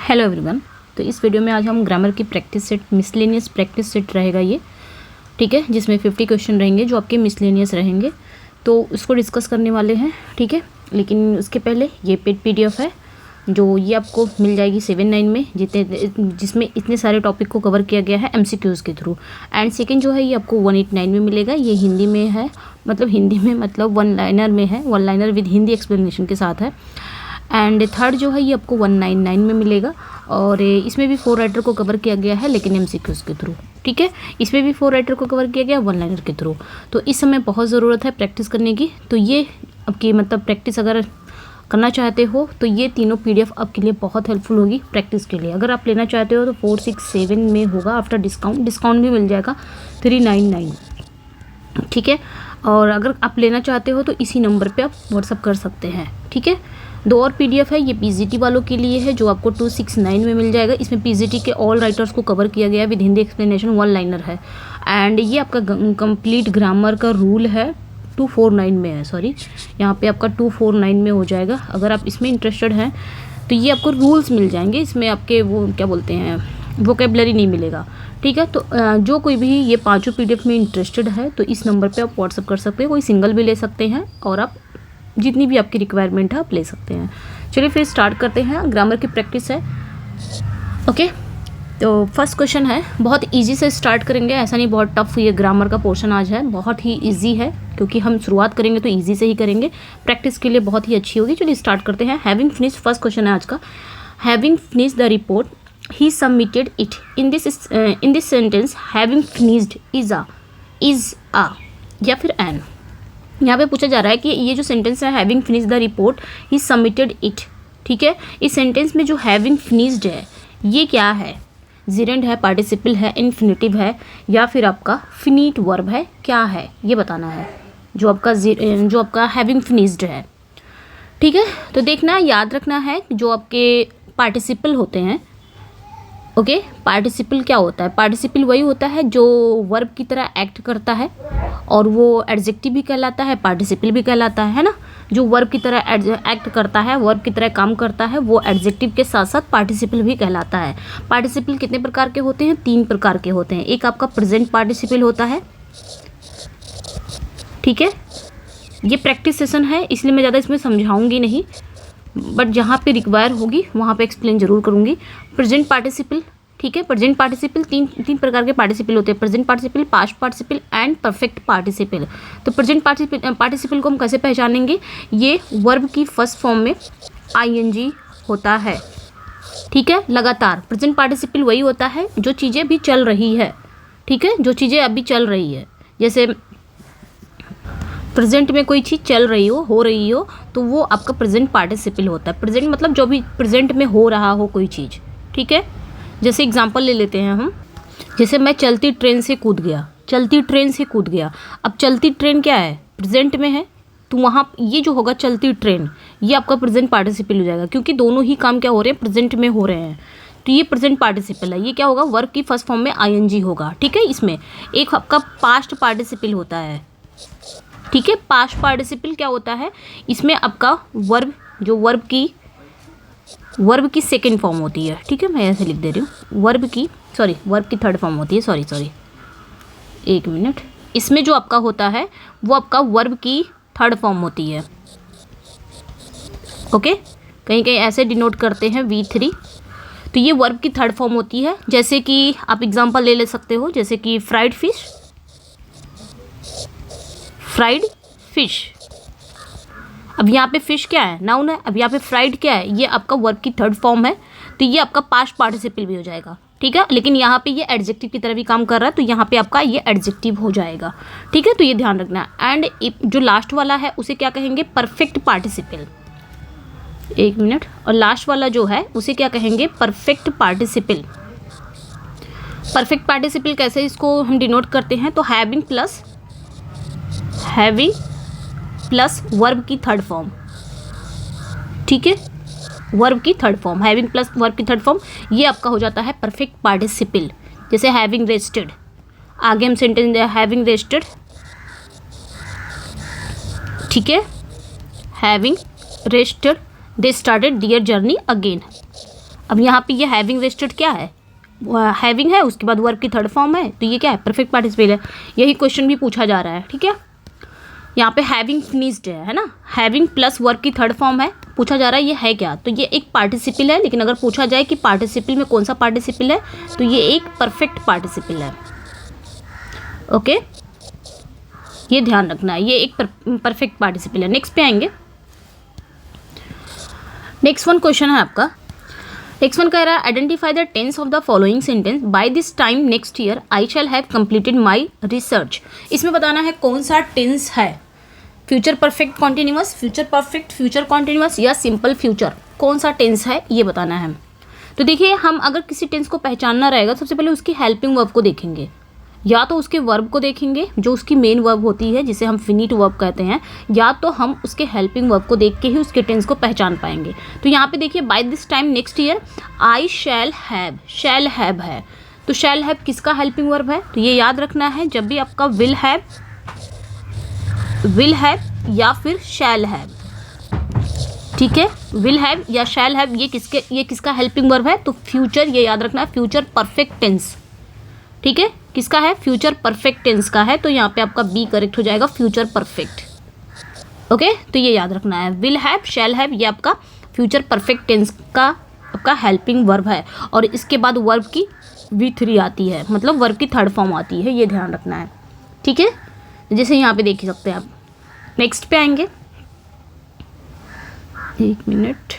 Hello everyone. तो इस video में आज हम ग्रामर की practice set, miscellaneous practice set रहेगा ये, ठीक है, जिसमें 50 क्वेश्चन रहेंगे जो आपके मिसलेनियस रहेंगे। तो उसको डिस्कस करने वाले हैं, ठीक है। लेकिन उसके पहले ये पेड PDF है जो ये आपको मिल जाएगी 7/9 में, जिसमें इतने सारे टॉपिक को कवर किया गया है MCQs के थ्रू। एंड सेकेंड जो है ये आपको 189 में मिलेगा। ये हिंदी में है, मतलब वन लाइनर में है, one liner with Hindi explanation के साथ है। एंड थर्ड जो है ये आपको 199 में मिलेगा। और इसमें भी 4 राइटर को कवर किया गया है, लेकिन MCQs के थ्रू, ठीक है। इसमें भी 4 राइटर को कवर किया गया वन लाइनर के थ्रू। तो इस समय बहुत ज़रूरत है प्रैक्टिस करने की। तो ये आपकी प्रैक्टिस अगर करना चाहते हो तो ये तीनों PDF आपके लिए बहुत हेल्पफुल होगी प्रैक्टिस के लिए। अगर आप लेना चाहते हो तो 467 में होगा आफ्टर डिस्काउंट भी मिल जाएगा 399, ठीक है। और अगर आप लेना चाहते हो तो इसी नंबर पे आप व्हाट्सअप कर सकते हैं, ठीक है। 2 और PDF है, ये PGT वालों के लिए है जो आपको 269 में मिल जाएगा। इसमें PGT के ऑल राइटर्स को कवर किया गया है with Hindi explanation, one liner है। एंड ये आपका कंप्लीट ग्रामर का रूल है 249 में है, सॉरी यहाँ पे आपका 249 में हो जाएगा। अगर आप इसमें इंटरेस्टेड हैं तो ये आपको रूल्स मिल जाएंगे, इसमें आपके वो क्या बोलते हैं वोकेबलरी नहीं मिलेगा, ठीक है। तो जो कोई भी ये 5 PDF में इंटरेस्टेड है तो इस नंबर पे आप व्हाट्सअप कर सकते हैं। कोई सिंगल भी ले सकते हैं और आप जितनी भी आपकी रिक्वायरमेंट है आप ले सकते हैं। चलिए फिर स्टार्ट करते हैं। ग्रामर की प्रैक्टिस है, ओके। तो फर्स्ट क्वेश्चन है, बहुत इजी से स्टार्ट करेंगे, ऐसा नहीं बहुत टफ। ये ग्रामर का पोर्शन आज है, बहुत ही इजी है क्योंकि हम शुरुआत करेंगे तो इजी से ही करेंगे, प्रैक्टिस के लिए बहुत ही अच्छी होगी। चलिए स्टार्ट करते हैं। हैविंग फिनिश्ड, फर्स्ट क्वेश्चन है आज का। Having finished the report he submitted it in this sentence having finished is a या फिर एन। यहाँ पे पूछा जा रहा है कि ये जो सेंटेंस है having finished the report he submitted it, ठीक है। इस सेंटेंस में जो हैविंग फिनिश्ड है ये क्या है? जेरेंड है, पार्टिसिपल है, इन्फिनिटिव है, या फिर आपका फिनिट वर्ब है, क्या है ये बताना है जो आपका हैविंग फिनिश्ड है, ठीक है। तो देखना, याद रखना है जो आपके पार्टिसिपल होते हैं, ओके। पार्टिसिपल क्या होता है? पार्टिसिपल वही होता है जो वर्ब की तरह एक्ट करता है, और वो एडजेक्टिव भी कहलाता है, पार्टिसिपल भी कहलाता है ना। जो वर्ब की तरह एक्ट करता है, वर्ब की तरह काम करता है, वो एडजेक्टिव के साथ साथ पार्टिसिपल भी कहलाता है। पार्टिसिपल कितने प्रकार के होते हैं? 3 प्रकार के होते हैं। एक आपका प्रेजेंट पार्टिसिपल होता है, ठीक है। ये प्रैक्टिस सेशन है इसलिए मैं ज़्यादा इसमें समझाऊंगी नहीं, बट जहाँ पे रिक्वायर होगी वहाँ पे एक्सप्लेन जरूर करूँगी। प्रेजेंट पार्टिसिपल, ठीक है। प्रेजेंट पार्टिसिपल तीन प्रकार के पार्टिसिपल होते हैं, present participle, past participle and perfect participle. तो प्रेजेंट पार्टिसिपल को हम कैसे पहचानेंगे? ये वर्ब की फर्स्ट फॉर्म में ING होता है, ठीक है, लगातार। प्रेजेंट पार्टिसिपल वही होता है जो चीज़ें भी चल रही है, ठीक है, जो चीज़ें अभी चल रही है। जैसे प्रेजेंट में कोई चीज़ चल रही हो रही हो तो वो आपका प्रेजेंट पार्टिसिपल होता है। प्रेजेंट मतलब जो भी प्रेजेंट में हो रहा हो कोई चीज़, ठीक है। जैसे एग्जांपल ले लेते हैं हम, जैसे मैं चलती ट्रेन से कूद गया, चलती ट्रेन से कूद गया। अब चलती ट्रेन क्या है? प्रेजेंट में है, तो वहाँ ये जो होगा चलती ट्रेन, ये आपका प्रेजेंट पार्टिसिपल हो जाएगा क्योंकि दोनों ही काम क्या हो रहे हैं? प्रेजेंट में हो रहे हैं। तो ये प्रेजेंट पार्टिसिपल है। ये क्या होगा? वर्ब की फर्स्ट फॉर्म में ING होगा, ठीक है। इसमें एक आपका पास्ट पार्टिसिपल होता है, ठीक है। पास्ट पार्टिसिपल क्या होता है? इसमें आपका वर्ब, जो वर्ब की सेकेंड फॉर्म होती है, ठीक है। मैं ऐसे लिख दे रही हूँ, वर्ब की थर्ड फॉर्म होती है, सॉरी एक मिनट। इसमें जो आपका होता है वो आपका वर्ब की थर्ड फॉर्म होती है, ओके। कहीं कहीं ऐसे डिनोट करते हैं V3। तो ये वर्ब की थर्ड फॉर्म होती है। जैसे कि आप एग्जांपल ले सकते हो, जैसे कि फ्राइड फिश। अब यहाँ पे फिश क्या है? नाउन है। अब यहाँ पे फ्राइड क्या है? ये आपका वर्ब की थर्ड फॉर्म है, तो ये आपका पास्ट पार्टिसिपल भी हो जाएगा, ठीक है। लेकिन यहाँ पे ये एडजेक्टिव की तरह भी काम कर रहा है, तो यहाँ पे आपका ये एडजेक्टिव हो जाएगा, ठीक है। तो ये ध्यान रखना। एंड जो लास्ट वाला है उसे क्या कहेंगे? परफेक्ट पार्टिसिपल, एक मिनट। और लास्ट वाला जो है उसे क्या कहेंगे? Perfect participle. परफेक्ट पार्टिसिपल कैसे इसको हम डिनोट करते हैं? तो हैविंग प्लस वर्ब की थर्ड फॉर्म, ठीक है। वर्ब की third form, having plus verb की थर्ड फॉर्म, ये आपका हो जाता है परफेक्ट पार्टिसिपल। जैसे हैविंग रेस्टेड, आगे हम सेंटेंस हैविंग रेस्टेड, ठीक है। Having rested they started their journey again. अब यहाँ पे ये हैविंग वेस्टेड क्या है, हैविंग है, उसके बाद वर्ब की थर्ड फॉर्म है, तो ये क्या है, परफेक्ट पार्टिसिपल है। यही क्वेश्चन भी पूछा जा रहा है, ठीक है। यहाँ पे हैविंग फिनिश्ड है ना, हैविंग प्लस वर्ब की थर्ड फॉर्म है, पूछा जा रहा है ये है क्या, तो ये एक पार्टिसिपल है। लेकिन अगर पूछा जाए कि पार्टिसिपल में कौन सा पार्टिसिपल है, तो ये एक परफेक्ट पार्टिसिपल है। ओके, ये ध्यान रखना है, ये एक परफेक्ट पार्टिसिपल है। नेक्स्ट पे आएंगे। नेक्स्ट वन क्वेश्चन है आपका, नेक्स्ट वन कह रहा है identify the tense of the following sentence by this time next year I shall have completed my research. इसमें बताना है कौन सा टेंस है, future perfect continuous, future perfect, future continuous या सिंपल फ्यूचर, कौन सा टेंस है ये बताना है। तो देखिए, हम अगर किसी टेंस को पहचानना रहेगा, सबसे पहले उसकी हेल्पिंग वर्ब को देखेंगे, या तो उसके वर्ब को देखेंगे जो उसकी मेन वर्ब होती है जिसे हम फिनिट वर्ब कहते हैं, या तो हम उसके हेल्पिंग वर्ब को देख के ही उसके टेंस को पहचान पाएंगे। तो यहाँ पे देखिए, by this time next year I shall have है, तो शैल हैव किसका हेल्पिंग वर्ब है, तो ये याद रखना है। जब भी आपका विल हैव या फिर शैल हैव, ठीक है, विल हैव या शैल हैव, ये किसका हेल्पिंग वर्ब है, तो फ्यूचर, ये याद रखना है, फ्यूचर परफेक्ट टेंस, ठीक है, किसका है, फ्यूचर परफेक्ट टेंस का है। तो यहाँ पे आपका बी करेक्ट हो जाएगा, फ्यूचर परफेक्ट। ओके, तो ये याद रखना है, विल हैव, शैल हैव, ये आपका फ्यूचर परफेक्ट टेंस का आपका हेल्पिंग वर्ब है, और इसके बाद वर्ब की V3 आती है, मतलब वर्ब की थर्ड फॉर्म आती है, ये ध्यान रखना है, ठीक है। जैसे यहाँ पे देख सकते हैं आप। नेक्स्ट पे आएंगे, एक मिनट,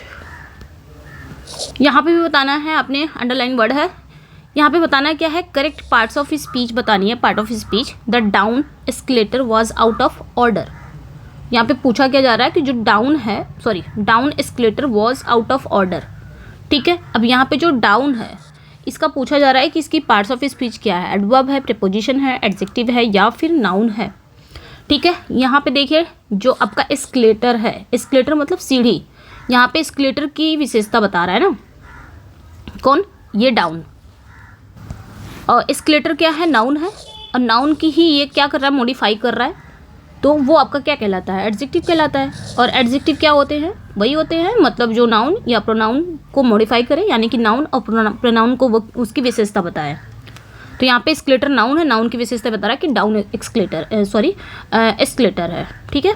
यहाँ पे भी बताना है, आपने अंडरलाइन वर्ड है, यहाँ पे बताना क्या है, करेक्ट पार्ट्स ऑफ स्पीच बतानी है, part of speech. The down escalator was out of order. यहाँ पे पूछा क्या जा रहा है कि जो down escalator was out of order, ठीक है। अब यहाँ पे जो डाउन है इसका पूछा जा रहा है कि इसकी पार्ट्स ऑफ स्पीच क्या है, एडवर्ब है, प्रीपोजिशन है, एडजेक्टिव है या फिर नाउन है, ठीक है। यहाँ पे देखिए, जो आपका एस्केलेटर है, एस्केलेटर मतलब सीढ़ी, यहाँ पे एस्केलेटर की विशेषता बता रहा है ना, कौन, ये डाउन, और एस्केलेटर क्या है, नाउन है, और नाउन की ही ये क्या कर रहा है, मॉडिफाई कर रहा है, तो वो आपका क्या कहलाता है, एडजेक्टिव कहलाता है। और एडजेक्टिव क्या होते हैं, वही होते हैं, मतलब जो नाउन या प्रोनाउन को मॉडिफाई करें, यानी कि नाउन और प्रोनाउन को वो उसकी विशेषता बताए। तो यहाँ पे एस्केलेटर नाउन है, नाउन की विशेषता बता रहा है कि डाउन एस्केलेटर है, ठीक है।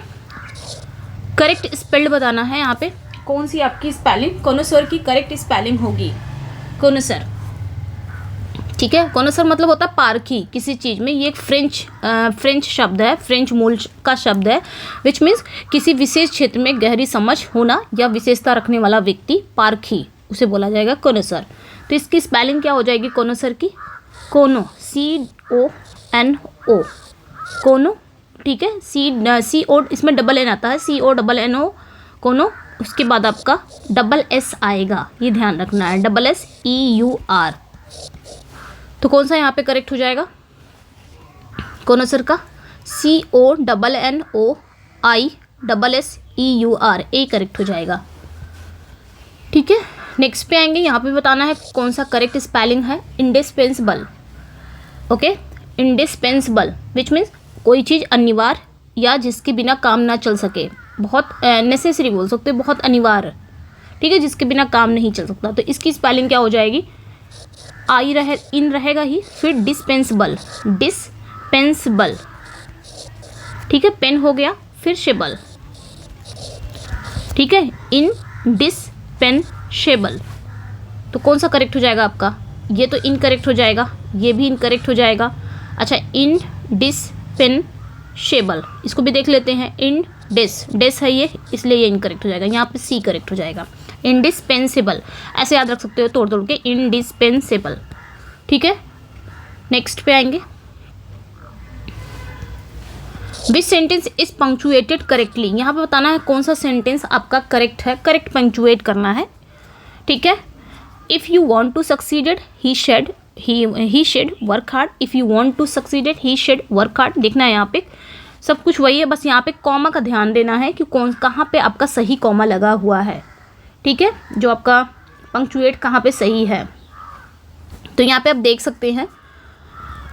करेक्ट स्पेल्ड बताना है, यहाँ पे कौन सी आपकी स्पेलिंग, कोनोसर की करेक्ट स्पेलिंग होगी, कोनोसर, ठीक है। कोनोसर मतलब होता है पारखी किसी चीज़ में, ये एक फ्रेंच शब्द है, फ्रेंच मूल का शब्द है, विच मीन्स किसी विशेष क्षेत्र में गहरी समझ होना या विशेषता रखने वाला व्यक्ति, पारखी, उसे बोला जाएगा कोनोसर। तो इसकी स्पेलिंग क्या हो जाएगी कोनोसर की, कोनो, CONO, कोनो, ठीक है। CO इसमें डबल N आता है, CONNO, कोनो, उसके बाद आपका डबल S आएगा, ये ध्यान रखना है, डबल SEUR। तो कौन सा यहाँ पे करेक्ट हो जाएगा, कोनोसर का CONNOISSEUR, ए करेक्ट हो जाएगा, ठीक है। नेक्स्ट पे आएंगे, यहाँ पे बताना है कौन सा करेक्ट स्पेलिंग है, indispensable, okay, indispensable which means कोई चीज़ अनिवार्य या जिसके बिना काम ना चल सके, बहुत नेसेसरी बोल सकते हैं, बहुत अनिवार्य, ठीक है, जिसके बिना काम नहीं चल सकता। तो इसकी स्पेलिंग क्या हो जाएगी, इन रहेगा ही, फिर डिस्पेंसिबल, ठीक है, पेन हो गया, फिर शेबल, ठीक है, इनडिस्पेंसेबल। तो कौन सा करेक्ट हो जाएगा आपका, ये तो इनकरेक्ट हो जाएगा, ये भी इनकरेक्ट हो जाएगा। अच्छा, इनडिस्पेंसेबल, इसको भी देख लेते हैं, डेस है ये, इसलिए ये इनकरेक्ट हो जाएगा, यहाँ पे सी करेक्ट हो जाएगा, इंडिस्पेंसेबल, ऐसे याद रख सकते हो तोड़ तोड़ के, इंडिस्पेंसेबल, ठीक है। नेक्स्ट पे आएंगे, विच सेंटेंस इज पंक्चुएटेड करेक्टली, यहाँ पे बताना है कौन सा सेंटेंस आपका करेक्ट है, करेक्ट पंक्चुएट करना है, ठीक है। If you want to succeeded he should work hard, if you want to succeeded he should work hard, देखना है यहाँ पे सब कुछ वही है, बस यहाँ पे कॉमा का ध्यान देना है कि कहाँ पे आपका सही कॉमा लगा हुआ है, ठीक है, जो आपका पंक्चुएट कहाँ पे सही है। तो यहाँ पे आप देख सकते हैं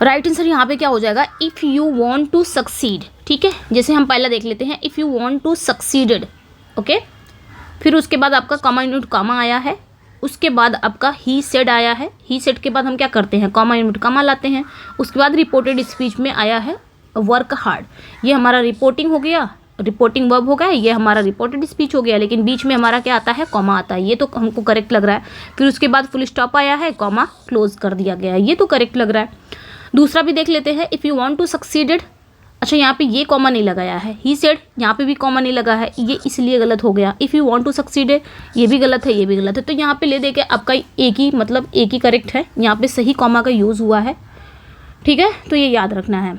राइट आंसर यहाँ पे क्या हो जाएगा, if you want to succeed, ठीक है। जैसे हम पहला देख लेते हैं, if you want to succeeded, okay, फिर उसके बाद आपका कॉमा यूनिट कॉमा आया है, उसके बाद आपका ही सेड आया है, ही सेड के बाद हम क्या करते हैं, कॉमा इनवर्ट कॉमा लाते हैं। उसके बाद रिपोर्टेड स्पीच में आया है वर्क हार्ड, ये हमारा रिपोर्टिंग हो गया, रिपोर्टिंग वर्ब हो गया, ये हमारा रिपोर्टेड स्पीच हो गया, लेकिन बीच में हमारा क्या आता है, कॉमा आता है, ये तो हमको करेक्ट लग रहा है। फिर उसके बाद फुल स्टॉप आया है, कॉमा क्लोज कर दिया गया है, ये तो करेक्ट लग रहा है। दूसरा भी देख लेते हैं, if you want to succeeded, अच्छा यहाँ पे ये कॉमा नहीं लगाया है, ही सेड यहाँ पे भी कॉमा नहीं लगा है, ये इसलिए गलत हो गया। If you want to succeeded ये भी गलत है, ये भी गलत है, तो यहाँ पे ले दे के आपका एक ही मतलब एक ही करेक्ट है, यहाँ पे सही कॉमा का यूज़ हुआ है, ठीक है, तो ये याद रखना है।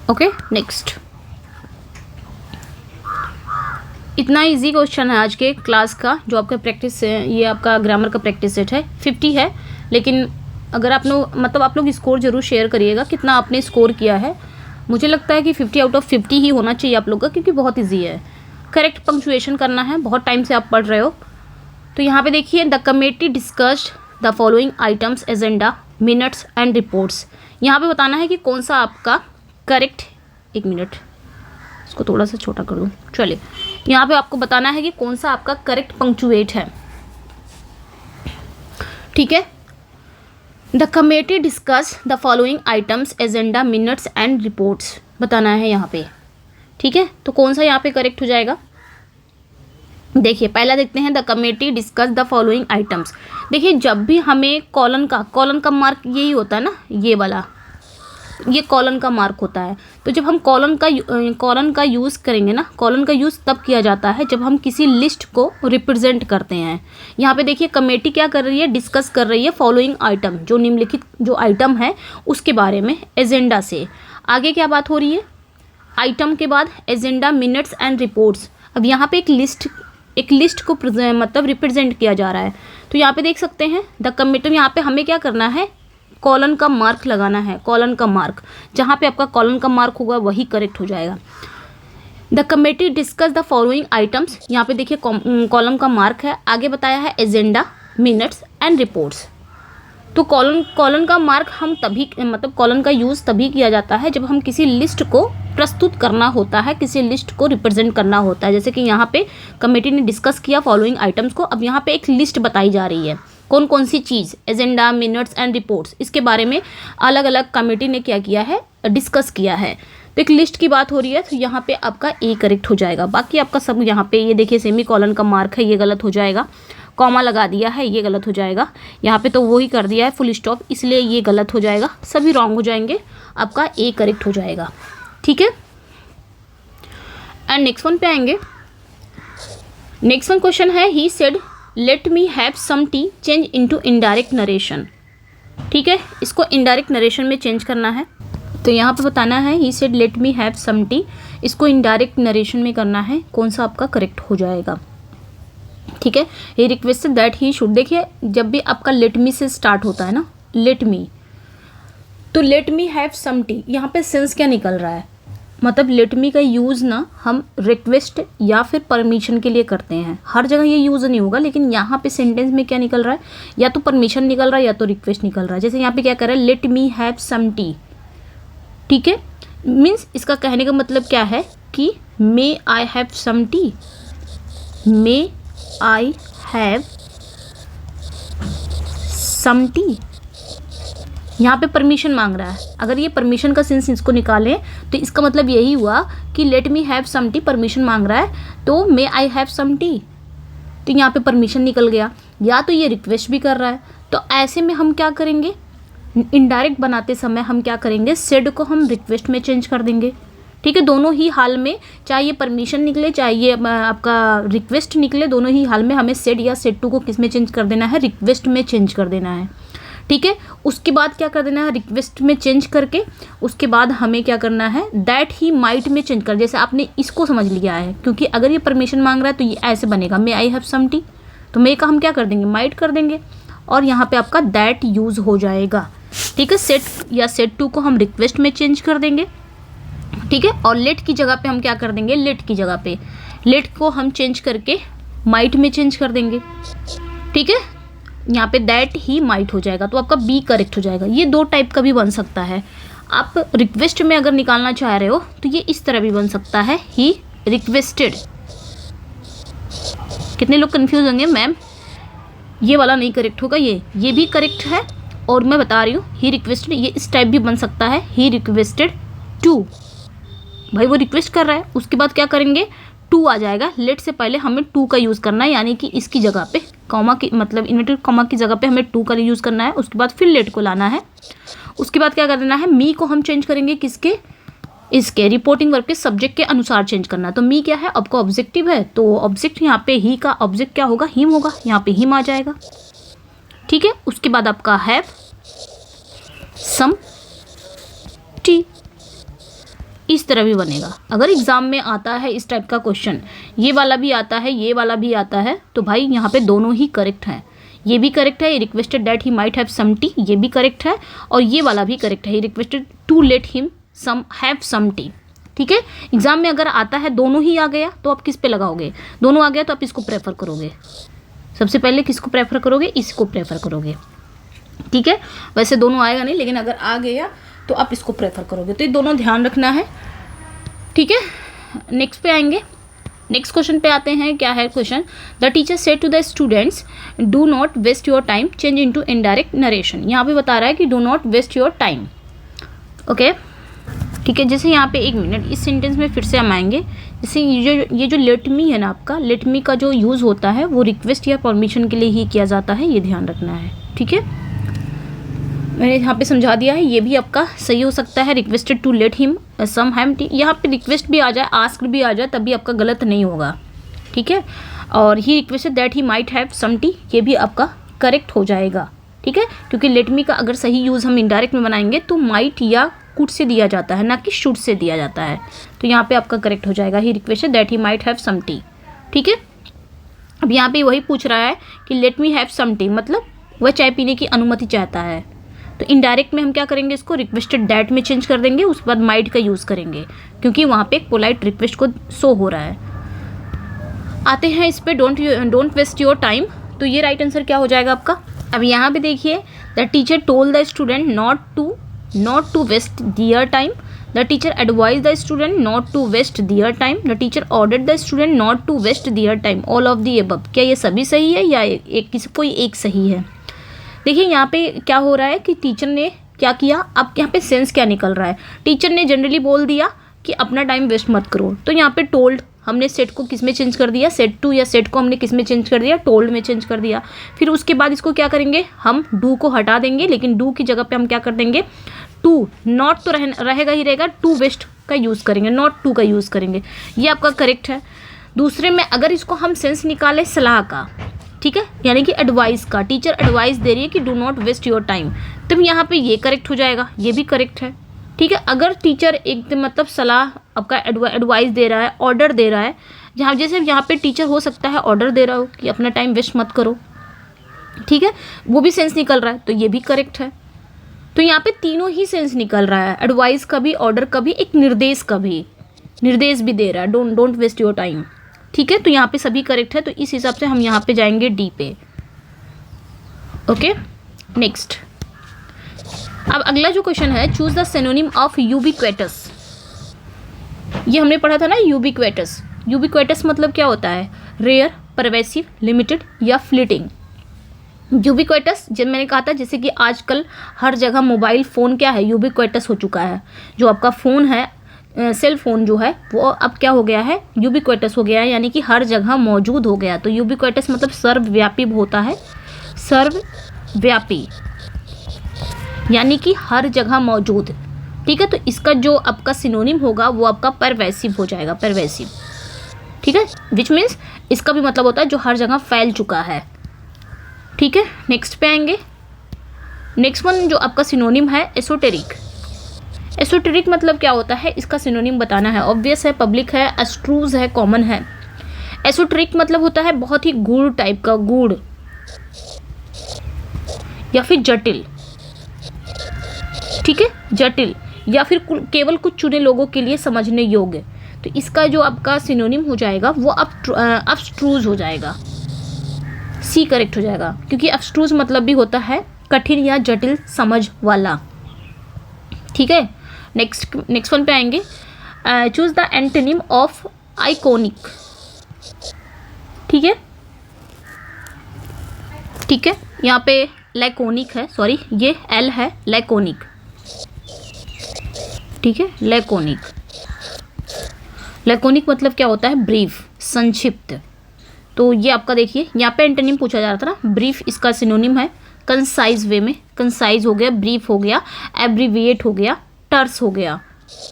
ओके नेक्स्ट, इतना इजी क्वेश्चन है आज के क्लास का, जो आपका प्रैक्टिस है, ये आपका ग्रामर का प्रैक्टिस सेट है, 50 है, लेकिन अगर आप लोग मतलब आप लोग स्कोर जरूर शेयर करिएगा कितना आपने स्कोर किया है। मुझे लगता है कि 50 आउट ऑफ 50 ही होना चाहिए आप लोग का, क्योंकि बहुत इजी है। करेक्ट पंक्चुएशन करना है, बहुत टाइम से आप पढ़ रहे हो। तो यहाँ पे देखिए, the committee discussed the following items agenda minutes and reports, यहाँ पे बताना है कि कौन सा आपका करेक्ट, एक मिनट इसको थोड़ा सा छोटा कर दूँ, चलिए यहाँ पे आपको बताना है कि कौन सा आपका करेक्ट पंक्चुएट है, ठीक है। The committee discuss the following items agenda minutes and reports बताना है यहाँ पे, ठीक है। तो कौन सा यहाँ पे करेक्ट हो जाएगा, देखिए पहला देखते हैं, the committee discuss the following items. देखिए जब भी हमें कॉलन का मार्क यही होता है ना, ये वाला, ये कॉलन का मार्क होता है। तो जब हम कॉलन का यूज़ करेंगे ना, कॉलन का यूज़ तब किया जाता है जब हम किसी लिस्ट को रिप्रेजेंट करते हैं। यहाँ पे देखिए कमेटी क्या कर रही है, डिस्कस कर रही है फॉलोइंग आइटम, जो निम्नलिखित जो आइटम है उसके बारे में एजेंडा से। आगे क्या बात हो रही है, आइटम के बाद एजेंडा मिनट्स एंड रिपोर्ट्स। अब यहाँ पे एक लिस्ट को मतलब रिप्रेजेंट किया जा रहा है। तो यहाँ पे देख सकते हैं द कमेटी, तो यहाँ पे हमें क्या करना है, कॉलन का मार्क लगाना है, कॉलन का मार्क, जहाँ पे आपका कॉलन का मार्क होगा वही करेक्ट हो जाएगा। The committee discuss the following items, यहाँ पे देखिए कॉलम का मार्क है, आगे बताया है एजेंडा मिनट्स एंड रिपोर्ट्स। तो कॉलन का मार्क हम तभी मतलब कॉलन का यूज़ तभी किया जाता है जब हम किसी लिस्ट को प्रस्तुत करना होता है, किसी लिस्ट को रिप्रेजेंट करना होता है। जैसे कि यहाँ पे कमेटी ने डिस्कस किया फॉलोइंग आइटम्स को, अब यहाँ पे एक लिस्ट बताई जा रही है, कौन कौन सी चीज़, एजेंडा मिनट्स एंड रिपोर्ट्स, इसके बारे में अलग अलग कमेटी ने क्या किया है, डिस्कस किया है। तो एक लिस्ट की बात हो रही है, तो यहाँ पे आपका ए करेक्ट हो जाएगा। बाकी आपका सब यहाँ पे ये देखिए सेमी कॉलन का मार्क है, ये गलत हो जाएगा, कॉमा लगा दिया है, ये गलत हो जाएगा, यहाँ पे तो वो ही कर दिया है फुल स्टॉप, इसलिए ये गलत हो जाएगा, सभी रॉन्ग हो जाएंगे, आपका ए करेक्ट हो जाएगा, ठीक है। एंड नेक्स्ट वन पे आएंगे। नेक्स्ट वन क्वेश्चन है, he said let me have some tea change into indirect narration, ठीक है, इसको इनडायरेक्ट नरेशन में चेंज करना है। तो यहाँ पे बताना है, he said let me have some tea, इसको इनडायरेक्ट नरेशन में करना है, कौन सा आपका करेक्ट हो जाएगा, ठीक है। ही रिक्वेस्टेड दैट ही शुड, देखिए जब भी आपका लेट मी से स्टार्ट होता है ना, लेट मी, तो let me have some tea, यहाँ पे सेंस क्या निकल रहा है, मतलब लेट मी का यूज़ ना हम रिक्वेस्ट या फिर परमिशन के लिए करते हैं, हर जगह ये यूज़ नहीं होगा, लेकिन यहाँ पे सेंटेंस में क्या निकल रहा है, या तो परमिशन निकल रहा है या तो रिक्वेस्ट निकल रहा है। जैसे यहाँ पे क्या कर रहा है, let me have some tea, ठीक है, मीन्स इसका कहने का मतलब क्या है कि may I have some tea, may I have some tea, यहाँ पे परमिशन मांग रहा है। अगर ये परमिशन का सेंस इसको निकालें तो इसका मतलब यही हुआ कि let me have some tea permission मांग रहा है, तो मे आई हैव सम टी, तो यहाँ पे परमिशन निकल गया, या तो ये रिक्वेस्ट भी कर रहा है। तो ऐसे में हम क्या करेंगे, इनडायरेक्ट बनाते समय हम क्या करेंगे, सेड को हम रिक्वेस्ट में चेंज कर देंगे, ठीक है। दोनों ही हाल में, चाहे ये परमिशन निकले चाहे ये आपका रिक्वेस्ट निकले, दोनों ही हाल में हमें सेड या सेड टू को किस में चेंज कर देना है, रिक्वेस्ट में चेंज कर देना है, ठीक है। उसके बाद क्या कर देना है, रिक्वेस्ट में चेंज करके उसके बाद हमें क्या करना है, दैट ही माइट में चेंज कर, जैसे आपने इसको समझ लिया है, क्योंकि अगर ये परमिशन मांग रहा है तो ये ऐसे बनेगा, मे आई हैव सम टी, तो मे का हम क्या कर देंगे, माइट कर देंगे, और यहाँ पे आपका दैट यूज़ हो जाएगा, ठीक है। सेट या सेट टू को हम रिक्वेस्ट में चेंज कर देंगे, ठीक है, और लेट की जगह पे हम क्या कर देंगे, लेट की जगह पे लेट को हम चेंज करके माइट में चेंज कर देंगे, ठीक है। यहाँ पे दैट ही माइट हो जाएगा, तो आपका बी करेक्ट हो जाएगा। ये दो टाइप का भी बन सकता है, आप रिक्वेस्ट में अगर निकालना चाह रहे हो तो ये इस तरह भी बन सकता है, ही रिक्वेस्टेड, कितने लोग कंफ्यूज होंगे, मैम ये वाला नहीं करेक्ट होगा, ये भी करेक्ट है। और मैं बता रही हूँ ही रिक्वेस्टेड, ये इस टाइप भी बन सकता है, ही रिक्वेस्टेड टू, भाई वो रिक्वेस्ट कर रहा है, उसके बाद क्या करेंगे, टू आ जाएगा। लेट से पहले हमें टू का यूज़ करना है, यानी कि इसकी जगह पे कॉमा की, मतलब इन्वर्टेड कॉमा की जगह पे हमें टू का यूज़ करना है। उसके बाद फिर लेट को लाना है। उसके बाद क्या कर देना है, मी को हम चेंज करेंगे किसके, इसके रिपोर्टिंग वर्ब के सब्जेक्ट के अनुसार चेंज करना है। तो मी क्या है, आपका ऑब्जेक्टिव है, तो ऑब्जेक्ट यहाँ पे ही का ऑब्जेक्ट क्या होगा, हिम होगा, यहाँ पे हिम आ जाएगा। ठीक है, उसके बाद आपका हैव सम टी, इस तरह भी बनेगा। अगर एग्जाम में आता है इस टाइप का क्वेश्चन, ये वाला भी आता है, ये वाला भी आता है, तो भाई यहाँ पे दोनों ही करेक्ट हैं। ये भी करेक्ट है, requested that he might have some tea, ये भी करेक्ट है, और ये वाला भी करेक्ट है, requested to let him some have some tea. ठीक है, एग्जाम में अगर आता है दोनों ही आ गया तो आप किस पे लगाओगे, दोनों आ गया तो आप इसको प्रेफर करोगे, सबसे पहले किसको प्रेफर करोगे, इसको प्रेफर करोगे। ठीक है, वैसे दोनों आएगा नहीं, लेकिन अगर आ गया तो आप इसको प्रेफर करोगे, तो ये दोनों ध्यान रखना है। ठीक है, नेक्स्ट पे आएंगे, नेक्स्ट क्वेश्चन पे आते हैं। क्या है question, the teacher said to the students do not waste your time change into indirect narration. यहाँ पे बता रहा है कि do not waste your time. Okay, ठीक है, जैसे यहाँ पे एक मिनट, इस सेंटेंस में फिर से हम आएंगे। जैसे ये जो लेट मी है ना, आपका लेट मी का जो यूज़ होता है वो रिक्वेस्ट या परमिशन के लिए ही किया जाता है, ये ध्यान रखना है। ठीक है, मैंने यहाँ पे समझा दिया है, ये भी आपका सही हो सकता है, requested to let him some have tea, यहाँ पे रिक्वेस्ट भी आ जाए, आस्क्ड भी आ जाए, तब भी आपका गलत नहीं होगा। ठीक है, और he requested that he might have some tea, ये भी आपका करेक्ट हो जाएगा। ठीक है, क्योंकि लेट मी का अगर सही यूज़ हम इनडायरेक्ट में बनाएंगे तो माइट या कुड से दिया जाता है, ना कि शुड से दिया जाता है, तो यहाँ पे आपका करेक्ट हो जाएगा, he requested that he might have some tea. ठीक है, अब यहाँ पे वही पूछ रहा है कि let me have some tea, मतलब वह चाय पीने की अनुमति चाहता है, तो इनडायरेक्ट में हम क्या करेंगे, इसको रिक्वेस्टेड दैट में चेंज कर देंगे, उसके बाद माइट का यूज़ करेंगे, क्योंकि वहाँ पे एक पोलाइट रिक्वेस्ट को शो हो रहा है। आते हैं इस पे डोंट वेस्ट योर टाइम, तो ये राइट आंसर क्या हो जाएगा आपका। अब यहाँ पे देखिए, the teacher told the student not to waste their time, the teacher advised the student not to waste their time, the teacher ordered the student not to waste their time, all of the above। क्या ये सभी सही है या कोई एक सही है। देखिए यहाँ पे क्या हो रहा है कि टीचर ने क्या किया, अब यहाँ पे सेंस क्या निकल रहा है, टीचर ने जनरली बोल दिया कि अपना टाइम वेस्ट मत करो, तो यहाँ पे टोल्ड हमने सेट को किस में चेंज कर दिया, सेट टू या सेट को हमने किस में चेंज कर दिया, टोल्ड में चेंज कर दिया। फिर उसके बाद इसको क्या करेंगे, हम डू को हटा देंगे, लेकिन डू की जगह पे हम क्या कर देंगे, टू, नॉट तो रहेगा ही रहेगा, टू वेस्ट का यूज़ करेंगे, नॉट टू का यूज़ करेंगे, ये आपका करेक्ट है। दूसरे में अगर इसको हम सेंस निकालें सलाह का, ठीक है, यानी कि एडवाइस का, टीचर एडवाइस दे रही है कि do not waste your time, तब यहाँ पे ये करेक्ट हो जाएगा, ये भी करेक्ट है। ठीक है, अगर टीचर एकदम मतलब सलाह आपका एडवाइस दे रहा है, ऑर्डर दे रहा है, जहाँ जैसे यहाँ पे टीचर हो सकता है ऑर्डर दे रहा हो कि अपना टाइम वेस्ट मत करो, ठीक है, वो भी सेंस निकल रहा है, तो ये भी करेक्ट है। तो यहाँ पे तीनों ही सेंस निकल रहा है, एडवाइस का भी, ऑर्डर का भी, एक निर्देश का भी, निर्देश भी दे रहा है, डोंट वेस्ट योर टाइम। ठीक है, तो यहाँ पे सभी करेक्ट है, तो इस हिसाब से हम यहाँ पे जाएंगे डी पे। ओके, नेक्स्ट, अब अगला जो क्वेश्चन है, चूज द सिनोनिम ऑफ यूबिक्वेटस। ये हमने पढ़ा था ना, यूबिक्वेटस। यूबिक्वेटस मतलब क्या होता है, रेयर, परवेसिव, लिमिटेड या फ्लीटिंग। यूबिक्वेटस जब मैंने कहा था, जैसे कि आजकल हर जगह मोबाइल फ़ोन क्या है, यूबिक्वेटस हो चुका है। जो आपका फ़ोन है, सेल फ़ोन जो है, वो अब क्या हो गया है, यूबिक्वेटस हो गया है, यानी कि हर जगह मौजूद हो गया। तो यूबिक्वेटस मतलब सर्वव्यापी होता है, सर्वव्यापी यानी कि हर जगह मौजूद। ठीक है, तो इसका जो आपका सिनोनिम होगा वो आपका परवेसिव हो जाएगा, परवेसिव। ठीक है, विच मीन्स इसका भी मतलब होता है जो हर जगह फैल चुका है। ठीक है, नेक्स्ट पे आएंगे। नेक्स्ट वन जो आपका सिनोनिम है, एसोटेरिक। एसोटेरिक मतलब क्या होता है, इसका सिनोनिम बताना है। ऑब्वियस है, पब्लिक है, एस्ट्रूज है, कॉमन है। एसोटेरिक मतलब होता है बहुत ही गूढ़ टाइप का, गूढ़ या फिर जटिल। ठीक है, जटिल या फिर केवल कुछ चुने लोगों के लिए समझने योग्य। तो इसका जो आपका सिनोनिम हो जाएगा वो अब्स्ट्रूज हो जाएगा, सी करेक्ट हो जाएगा, क्योंकि अब्स्ट्रूज मतलब भी होता है कठिन या जटिल समझ वाला। ठीक है, नेक्स्ट वन पे आएंगे। Choose the antonym of iconic. ठीक है, ठीक है, यहाँ पे लैकोनिक है, सॉरी ये एल है, लैकोनिक, ठीक है, लैकोनिक। लैकोनिक मतलब क्या होता है? ब्रीफ, संक्षिप्त। तो ये आपका देखिए यहाँ पे एंटोनिम पूछा जा रहा था ना, ब्रीफ इसका सिनोनिम है कंसाइज वे में, कंसाइज हो गया, ब्रीफ हो गया, एब्रीविएट हो गया, टर्स हो गया,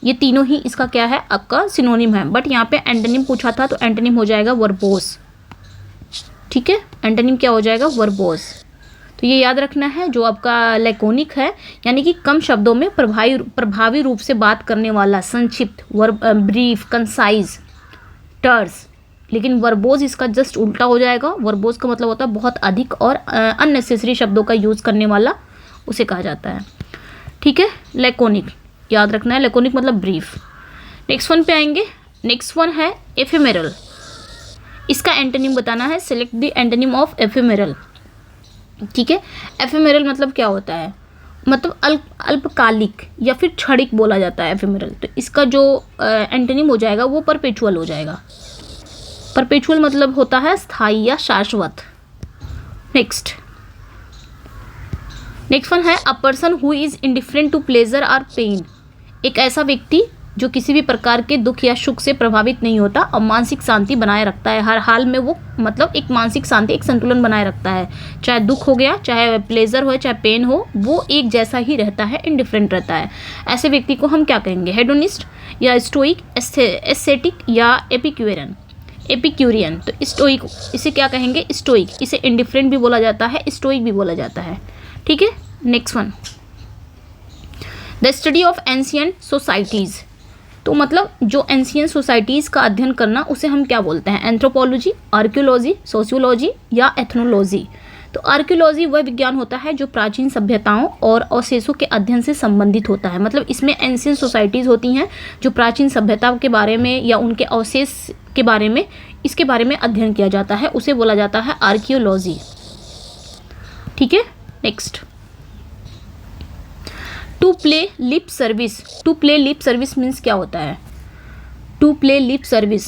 ये तीनों ही इसका क्या है? आपका सिनोनिम है। बट यहाँ पे एंटोनिम पूछा था तो एंटोनिम हो जाएगा वर्बोस, ठीक है, एंटोनिम क्या हो जाएगा? वर्बोस। तो ये याद रखना है, जो आपका लैकोनिक है यानी कि कम शब्दों में प्रभावी रूप से बात करने वाला, संक्षिप्त, ब्रीफ, कंसाइज, टर्स। लेकिन वर्बोज इसका जस्ट उल्टा हो जाएगा। वर्बोज का मतलब होता है बहुत अधिक और अननेसेसरी शब्दों का यूज़ करने वाला, उसे कहा जाता है, ठीक है। लैकोनिक याद रखना है, लैकोनिक मतलब ब्रीफ। नेक्स्ट वन पे आएंगे, नेक्स्ट वन है एफेमेरल। इसका एंटोनिम बताना है, सेलेक्ट द एंटोनिम ऑफ एफेमेरल, ठीक है। एफेमेरल मतलब क्या होता है? मतलब अल्पकालिक या फिर क्षणिक बोला जाता है एफेमेरल। तो इसका जो एंटोनिम हो जाएगा वो परपेचुअल हो जाएगा। परपेचुअल मतलब होता है स्थायी या शाश्वत। नेक्स्ट वन है a person who is indifferent to pleasure और पेन। एक ऐसा व्यक्ति जो किसी भी प्रकार के दुख या सुख से प्रभावित नहीं होता और मानसिक शांति बनाए रखता है। हर हाल में वो मतलब एक मानसिक शांति, एक संतुलन बनाए रखता है। चाहे दुख हो गया, चाहे प्लेजर हो, चाहे पेन हो, वो एक जैसा ही रहता है, इंडिफरेंट रहता है। ऐसे व्यक्ति को हम क्या कहेंगे? हेडोनिस्ट या स्टोइक, एस्थेटिक या एपिक्यूरियन। एपिक्यूरियन तो स्टोइक, इसे क्या कहेंगे? स्टोइक। इसे इंडिफरेंट भी बोला जाता है, स्टोइक भी बोला जाता है, ठीक है। Next one, the study of ancient societies. तो मतलब जो एंशियंट सोसाइटीज़ का अध्ययन करना, उसे हम क्या बोलते हैं? एंथ्रोपोलॉजी, आर्कियोलॉजी, सोशियोलॉजी या एथनोलॉजी। तो आर्कियोलॉजी वह विज्ञान होता है जो प्राचीन सभ्यताओं और अवशेषों के अध्ययन से संबंधित होता है। मतलब इसमें एंशियंट सोसाइटीज़ होती हैं जो प्राचीन सभ्यता के बारे में या उनके अवशेष के बारे में, इसके बारे में अध्ययन किया जाता है, उसे बोला जाता है आर्कियोलॉजी, ठीक है। Next, to play lip service. To play lip service means क्या होता है? To play lip service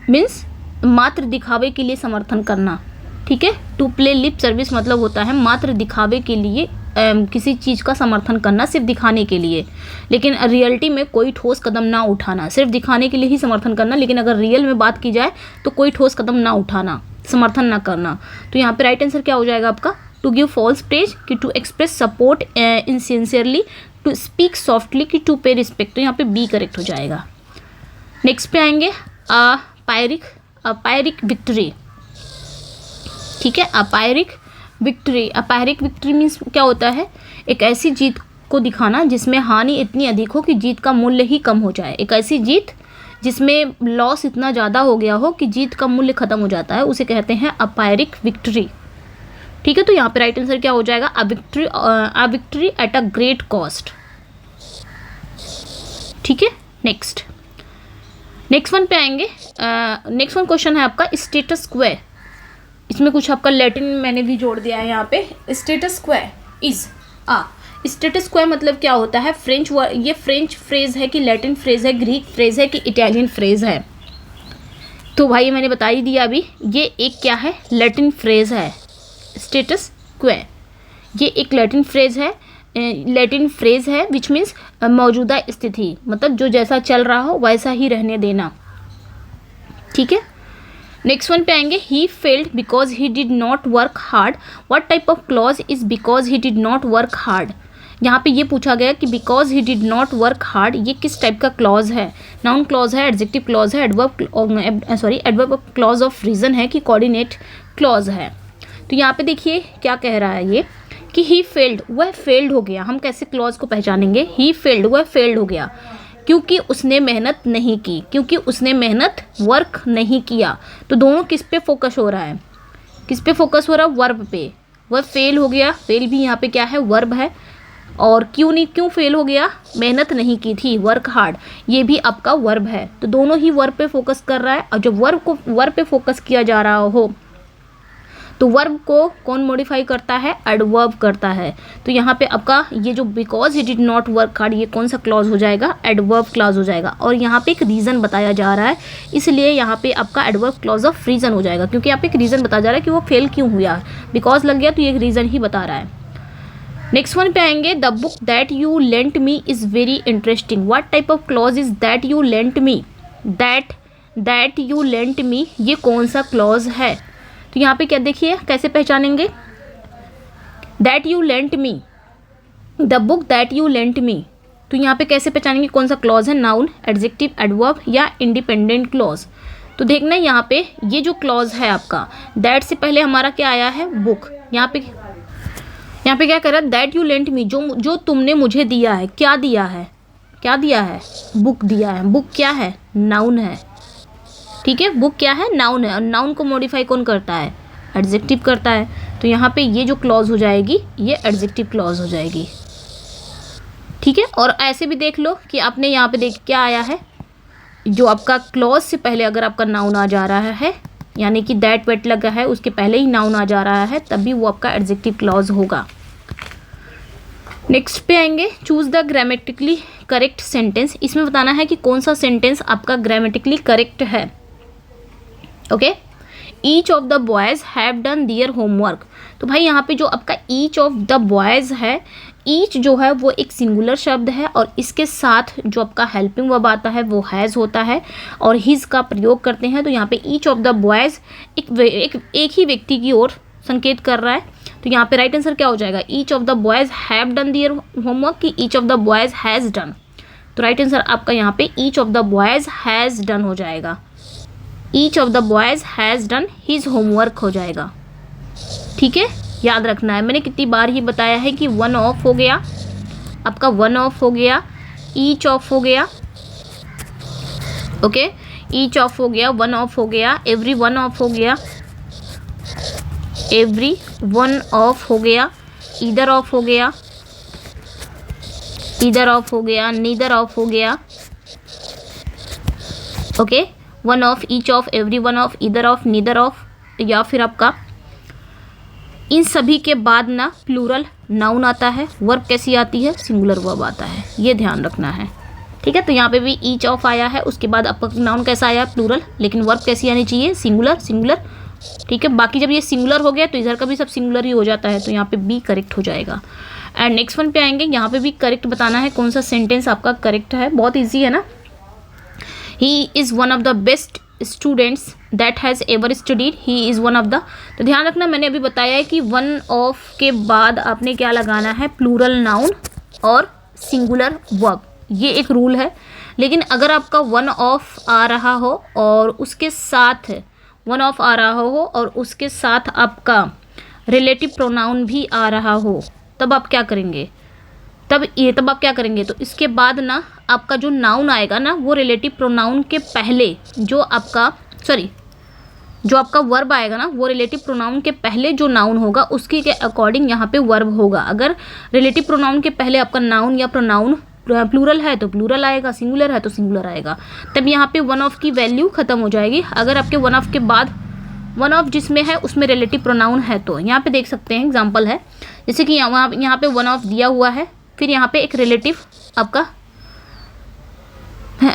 means मात्र दिखावे के लिए समर्थन करना, ठीक है। टू प्ले लिप सर्विस मतलब होता है मात्र दिखावे के लिए किसी चीज़ का समर्थन करना, सिर्फ दिखाने के लिए, लेकिन रियलिटी में कोई ठोस कदम ना उठाना। सिर्फ दिखाने के लिए ही समर्थन करना, लेकिन अगर रियल में बात की जाए तो कोई ठोस कदम ना उठाना, समर्थन ना करना। तो यहाँ पे राइट आंसर क्या हो जाएगा आपका? टू गिव फॉल्स प्रेज, कि to express support insincerely, to speak softly, कि टू पे रिस्पेक्ट। तो यहाँ पे बी करेक्ट हो जाएगा। नेक्स्ट पे आएंगे पायरिक विक्ट्री, ठीक है। अपायरिक विक्ट्री मीन्स क्या होता है? एक ऐसी जीत को दिखाना जिसमें हानि इतनी अधिक हो कि जीत का मूल्य ही कम हो जाए। एक ऐसी जीत जिसमें लॉस इतना ज़्यादा हो गया हो कि जीत का मूल्य खत्म हो जाता है, उसे कहते हैं अपायरिक विक्ट्री, ठीक है। तो यहाँ पे राइट आंसर क्या हो जाएगा? अ victory at a great cost, ठीक है। नेक्स्ट वन पे आएंगे। नेक्स्ट वन क्वेश्चन है आपका स्टेटस क्वो। इसमें कुछ आपका लैटिन मैंने भी जोड़ दिया है यहाँ पे। स्टेटस क्वो इज स्टेटस क्वो मतलब क्या होता है? फ्रेंच वर्ड, ये फ्रेंच फ्रेज है कि लैटिन फ्रेज है, ग्रीक फ्रेज है कि इटालियन फ्रेज है? तो भाई मैंने बता ही दिया अभी, ये एक क्या है? लैटिन फ्रेज है। स्टेटस क्वो ये एक लैटिन फ्रेज है विच मीन्स मौजूदा स्थिति, मतलब जो जैसा चल रहा हो वैसा ही रहने देना, ठीक है। नेक्स्ट वन पे आएंगे, he failed because he did not work hard. What type of clause is because he did not work hard? यहाँ पे ये पूछा गया कि because he did not work hard, ये किस टाइप का क्लॉज है? नाउन क्लॉज है, एडजेक्टिव क्लॉज है, एडवर्ब क्लॉज ऑफ रीजन है कि कोऑर्डिनेट क्लॉज है? तो यहाँ पे देखिए क्या कह रहा है ये कि ही फेल्ड, वह फेल्ड हो गया। हम कैसे क्लॉज को पहचानेंगे? ही फेल्ड, वह फेल्ड हो गया क्योंकि उसने मेहनत नहीं की, क्योंकि उसने मेहनत वर्क नहीं किया। तो दोनों किस पे फोकस हो रहा है? किस पे फोकस हो रहा है? वर्ब पे। वह फेल हो गया, फेल भी यहाँ पे क्या है? वर्ब है। और क्यों फेल हो गया? मेहनत नहीं की थी, वर्क हार्ड, ये भी आपका वर्ब है। तो दोनों ही वर्ब पे फोकस कर रहा है, और जब वर्ब पे फोकस किया जा रहा हो तो वर्ब को कौन मॉडिफाई करता है? एडवर्ब करता है। तो यहाँ पे आपका ये जो because he did not work hard, ये कौन सा क्लॉज हो जाएगा? एडवर्ब क्लॉज हो जाएगा। और यहाँ पे एक रीज़न बताया जा रहा है, इसलिए यहाँ पे आपका एडवर्ब क्लॉज ऑफ रीज़न हो जाएगा, क्योंकि यहाँ पे एक रीज़न बताया जा रहा है कि वो फेल क्यों हुआ। बिकॉज लग गया तो ये एक रीज़न ही बता रहा है। नेक्स्ट वन पे आएंगे, the book that you lent me is very interesting. What type of clause is that you lent me? That you lent me, ये कौन सा क्लॉज है? तो यहाँ पे क्या देखिए कैसे पहचानेंगे? That you lent me, the book that you lent me, तो यहाँ पे कैसे पहचानेंगे कौन सा क्लॉज है? नाउन, एडजेक्टिव, एडवर्ब या इंडिपेंडेंट क्लॉज? तो देखना यहाँ पे ये जो क्लॉज है आपका, दैट से पहले हमारा क्या आया है? बुक। यहाँ पे क्या कर रहा है? दैट यू लेंट मी, जो तुमने मुझे दिया है। क्या दिया है? क्या दिया है? बुक दिया है। बुक क्या है? नाउन है। ठीक है, बुक क्या है? नाउन है। और नाउन को मॉडिफाई कौन करता है? एडजेक्टिव करता है। तो यहाँ पे ये जो क्लॉज हो जाएगी ये एडजेक्टिव क्लॉज हो जाएगी। ठीक है, और ऐसे भी देख लो कि आपने यहाँ पे देख क्या आया है, जो आपका क्लॉज से पहले अगर आपका नाउन आ जा रहा है, यानी कि दैट वेट लगा है उसके पहले ही नाउन आ जा रहा है, तभी वो आपका एडजेक्टिव क्लॉज होगा। नेक्स्ट पे आएंगे, choose the grammatically correct sentence. इसमें बताना है कि कौन सा सेंटेंस आपका ग्रामेटिकली करेक्ट है। Okay, each of the boys have done their homework. तो भाई यहाँ पे जो आपका ईच ऑफ द बॉयज़ है, ईच जो है वो एक सिंगुलर शब्द है और इसके साथ जो आपका हेल्पिंग वर्ब आता है वो हैज़ होता है और हिज का प्रयोग करते हैं। तो यहाँ पे ईच ऑफ द बॉयज़ एक ही व्यक्ति की ओर संकेत कर रहा है। तो यहाँ पे राइट आंसर क्या हो जाएगा? Each of the boys have done their homework कि each of the boys has done. तो राइट आंसर आपका यहाँ पे each of the boys has done हो जाएगा। Each of the boys has done his homework हो जाएगा। ठीक है, याद रखना है, मैंने कितनी बार ही बताया है कि वन ऑफ हो गया आपका, वन ऑफ हो गया, ईच ऑफ हो गया, ओके, ईच ऑफ हो गया, वन ऑफ हो गया, एवरी वन ऑफ हो गया, एवरी वन ऑफ हो गया, ईदर ऑफ हो गया, ईदर ऑफ हो गया, नीदर ऑफ हो गया, okay, one of, each of, every one of, either of, neither of, या फिर आपका इन सभी के बाद ना प्लूरल नाउन आता है। वर्ब कैसी आती है? सिंगुलर वर्ब आता है, ये ध्यान रखना है। ठीक है, तो यहाँ पे भी ईच ऑफ आया है, उसके बाद आपका नाउन कैसा आया? प्लूरल, लेकिन वर्ब कैसी आनी चाहिए? Singular, singular. ठीक है, बाकी जब ये सिंगुलर हो गया तो इधर का भी सब सिंगुलर ही हो जाता है, तो यहाँ पे बी करेक्ट हो जाएगा। एंड नेक्स्ट वन पे आएंगे, यहाँ पे भी करेक्ट बताना है कौन सा सेंटेंस आपका करेक्ट है। बहुत ईजी है ना। He is one of the best students that has ever studied. He is one of the, तो ध्यान रखना मैंने अभी बताया है कि वन ऑफ के बाद आपने क्या लगाना है? प्लूरल नाउन और सिंगुलर वर्ब, ये एक रूल है। लेकिन अगर आपका वन ऑफ आ रहा हो और उसके साथ वन ऑफ आ रहा हो और उसके साथ आपका रिलेटिव प्रोनाउन भी आ रहा हो, तब आप क्या करेंगे? तब आप क्या करेंगे? तो इसके बाद ना आपका जो नाउन आएगा ना, वो रिलेटिव प्रोनाउन के पहले जो आपका वर्ब आएगा ना, वो रिलेटिव प्रोनाउन के पहले जो नाउन होगा उसके के अकॉर्डिंग यहाँ पे वर्ब होगा। अगर रिलेटिव प्रोनाउन के पहले आपका नाउन या प्रोनाउन प्लूरल है तो प्लूरल आएगा, सिंगुलर है तो सिंगुलर आएगा। तब यहाँ पे वन ऑफ की वैल्यू खत्म हो जाएगी। अगर आपके वन ऑफ के बाद वन ऑफ जिसमें है उसमें रिलेटिव प्रोनाउन है, तो यहाँ पे देख सकते हैं एग्जाम्पल है, जैसे कि यहाँ पे वन ऑफ दिया हुआ है, फिर यहाँ पे एक रिलेटिव आपका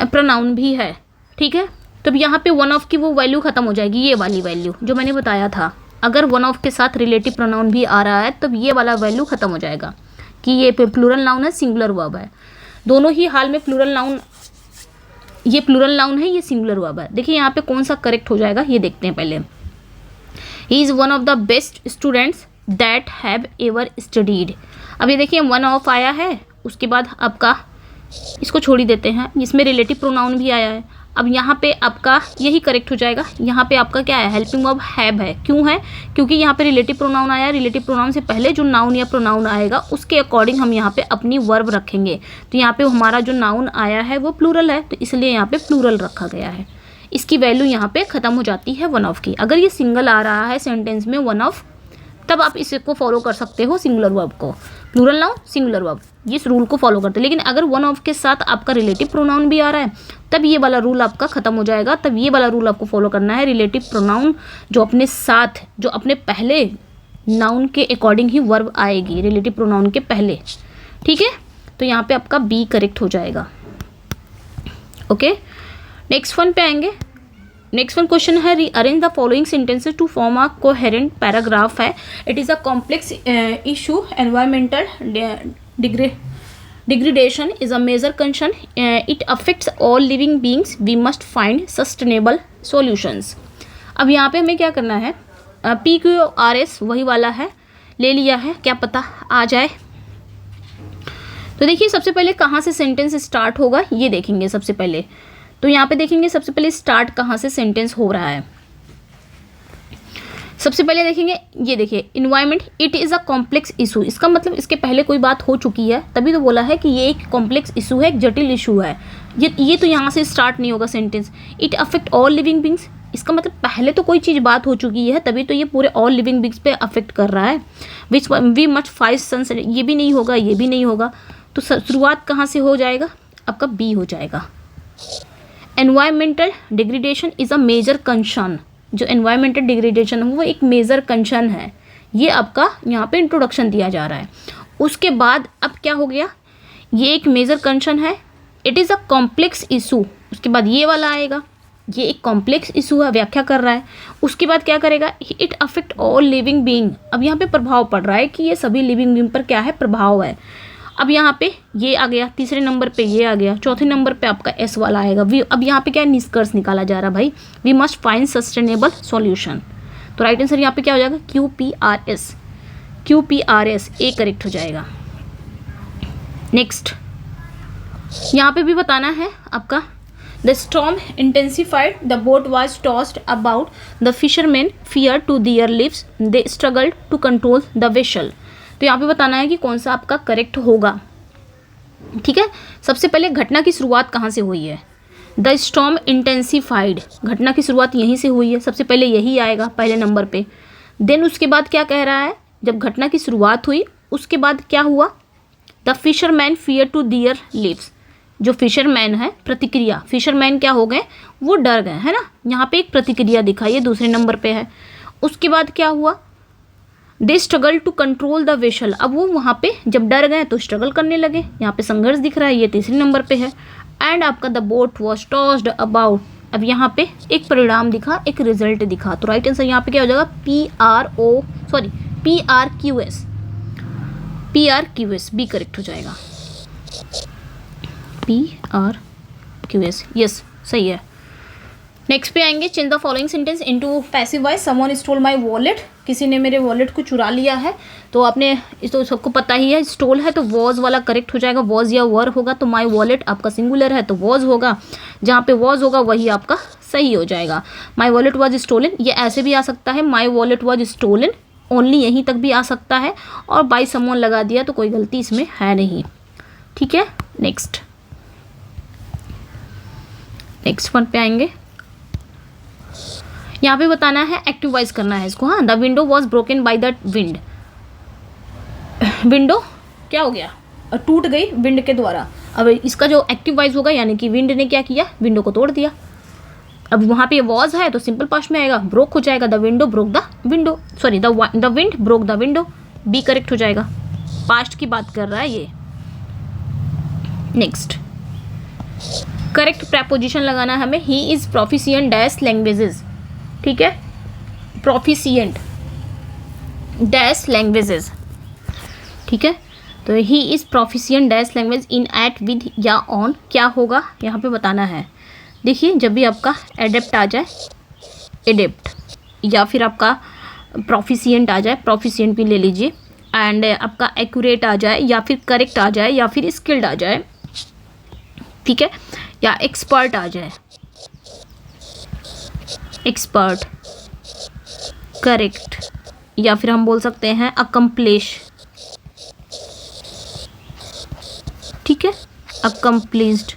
प्रोनाउन भी है। ठीक है, तब यहाँ पे वन ऑफ की वो वैल्यू खत्म हो जाएगी, ये वाली वैल्यू जो मैंने बताया था। अगर वन ऑफ के साथ रिलेटिव प्रोनाउन भी आ रहा है तब ये वाला वैल्यू खत्म हो जाएगा कि ये प्लूरल नाउन है, सिंगुलर वर्ब है। दोनों ही हाल में प्लूरल नाउन, ये प्लूरल नाउन है, ये सिंगुलर वर्ब है। देखिए यहाँ पे कौन सा करेक्ट हो जाएगा ये देखते हैं पहले। He is one of the best students that have ever studied. अब ये देखिए वन ऑफ आया है, उसके बाद आपका इसको छोड़ ही देते हैं, इसमें रिलेटिव प्रोनाउन भी आया है। अब यहाँ पे आपका यही करेक्ट हो जाएगा। यहाँ पे आपका क्या है? हेल्पिंग वर्ब हैव है। क्यों है? क्योंकि यहाँ पे रिलेटिव प्रोनाउन आया है। रिलेटिव प्रोनाउन से पहले जो नाउन या प्रोनाउन आएगा उसके अकॉर्डिंग हम यहाँ पे अपनी वर्ब रखेंगे। तो यहाँ पे हमारा जो नाउन आया है वो प्लूरल है, तो इसलिए यहाँ पे प्लूरल रखा गया है। इसकी वैल्यू यहाँ पे ख़त्म हो जाती है वन ऑफ की। अगर ये सिंगल आ रहा है सेंटेंस में वन ऑफ, तब आप इसको फॉलो कर सकते हो सिंगुलर वर्ब को। प्लूरल नाउन सिंगुलर वर्ब, इस रूल को फॉलो करते हैं। लेकिन अगर वन ऑफ के साथ आपका रिलेटिव प्रोनाउन भी आ रहा है तब ये वाला रूल आपका खत्म हो जाएगा, तब ये वाला रूल आपको फॉलो करना है। रिलेटिव प्रोनाउन जो अपने साथ, जो अपने पहले नाउन के अकॉर्डिंग ही वर्ब आएगी, रिलेटिव प्रोनाउन के पहले, ठीक है। तो यहाँ पे आपका बी करेक्ट हो जाएगा। ओके, नेक्स्ट वन पे आएंगे। नेक्स्ट वन क्वेश्चन है rearrange the following sentences to form a coherent paragraph है। It is a complex issue, environmental degradation is a major concern, it affects all living beings, we must find sustainable solutions। अब यहाँ पे हमें क्या करना है, PQRS वही वाला है, ले लिया है, क्या पता आ जाए। तो देखिए सबसे पहले कहाँ से सेंटेंस स्टार्ट होगा ये देखेंगे सबसे पहले। तो यहाँ पे देखेंगे सबसे पहले स्टार्ट कहाँ से सेंटेंस हो रहा है। सबसे पहले देखेंगे, ये देखिए environment, it is a complex issue, इसका मतलब इसके पहले कोई बात हो चुकी है तभी तो बोला है कि ये एक कॉम्प्लेक्स इशू है, एक जटिल इशू है। ये तो यहाँ से स्टार्ट नहीं होगा sentence. It affect all living beings, इसका मतलब पहले तो कोई चीज़ बात हो चुकी है तभी तो ये पूरे ऑल लिविंग बींग्स पे अफेक्ट कर रहा है। Which we must fight suns, ये भी नहीं होगा, ये भी नहीं होगा। तो शुरुआत कहाँ से हो जाएगा, आपका बी हो जाएगा। Environmental degradation is a major concern, जो एनवायरमेंटल डिग्रेडेशन है वो एक मेजर कंसर्न है, ये आपका यहाँ पे इंट्रोडक्शन दिया जा रहा है। उसके बाद अब क्या हो गया, ये एक मेजर कंसर्न है, it is a complex issue, उसके बाद ये वाला आएगा, ये एक कॉम्प्लेक्स इशू है, व्याख्या कर रहा है। उसके बाद क्या करेगा, it affect all living being, अब यहाँ पे प्रभाव पड़ रहा है कि ये सभी लिविंग बीइंग पर क्या है, प्रभाव है। अब यहाँ पे ये आ गया, तीसरे नंबर पे ये आ गया, चौथे नंबर पे आपका एस वाला आएगा। अब यहाँ पे क्या निष्कर्ष निकाला जा रहा है भाई, we must find sustainable solution. तो राइट आंसर यहाँ पे क्या हो जाएगा, QPRS ए करेक्ट हो जाएगा। नेक्स्ट यहाँ पे भी बताना है आपका, the storm intensified, the boat was tossed about, the fisherman fear to their lives, they struggled to control the vessel. तो यहाँ पे बताना है कि कौन सा आपका करेक्ट होगा, ठीक है। सबसे पहले घटना की शुरुआत कहाँ से हुई है, द स्टॉर्म इंटेंसिफाइड, घटना की शुरुआत यहीं से हुई है, सबसे पहले यही आएगा पहले नंबर पे। देन उसके बाद क्या कह रहा है, जब घटना की शुरुआत हुई उसके बाद क्या हुआ, the fisherman fear to their lives, जो फिशरमैन है, प्रतिक्रिया, फिशरमैन क्या हो गए, वो डर गए, है ना, यहाँ पे एक प्रतिक्रिया दिखाई है, दूसरे नंबर पे है। उसके बाद क्या हुआ, they struggle to control the vessel, अब वो वहाँ पे जब डर गए तो स्ट्रगल करने लगे, यहाँ पे संघर्ष दिख रहा है, ये तीसरे नंबर पे है। एंड आपका the boat was tossed about, अब यहाँ पे एक परिणाम दिखा, एक रिजल्ट दिखा। तो राइट आंसर यहाँ पे क्या हो जाएगा, PRQS, बी करेक्ट हो जाएगा, PRQS, यस सही है। नेक्स्ट पे आएंगे, change the following sentence into passive voice, someone stole my wallet, किसी ने मेरे वॉलेट को चुरा लिया है। तो आपने तो सबको पता ही है, स्टोल है तो वॉज वाला करेक्ट हो जाएगा, वॉज या वर होगा, तो माय वॉलेट आपका सिंगुलर है तो वॉज होगा, जहाँ पे वॉज होगा वही आपका सही हो जाएगा। माय वॉलेट वॉज स्टोलन, ये ऐसे भी आ सकता है, my wallet was stolen only, यहीं तक भी आ सकता है, और बाय समवन लगा दिया तो कोई गलती इसमें है नहीं, ठीक है। नेक्स्ट वन पे आएंगे, यहाँ पे बताना है, एक्टिव वॉइस करना है इसको, हाँ। The window was broken by the wind, window क्या हो गया, टूट गई विंड के द्वारा। अब इसका जो एक्टिव वॉइस होगा यानी कि विंड ने क्या किया, विंडो को तोड़ दिया। अब वहाँ पे वॉज है तो सिंपल पास्ट में आएगा, ब्रोक हो जाएगा, the window broke the window, sorry the wind broke the window, B correct हो जाएगा, पास्ट की बात कर रहा है ये। नेक्स्ट करेक्ट प्रेपोजिशन लगाना है हमें, he is proficient dash languages, ठीक है, प्रोफिशिएंट डैश लैंग्वेजेस, ठीक है। तो he is proficient dash language in, at, with या ऑन, क्या होगा यहाँ पे बताना है। देखिए जब भी आपका एडेप्ट आ जाए, एडेप्ट, या फिर आपका प्रोफिशिएंट आ जाए, प्रोफिशिएंट भी ले लीजिए, एंड आपका एक्यूरेट आ जाए, या फिर करेक्ट आ जाए, या फिर स्किल्ड आ जाए, ठीक है, या एक्सपर्ट आ जाए, एक्सपर्ट, करेक्ट, या फिर हम बोल सकते हैं अकम्प्लिश, ठीक है, accomplished,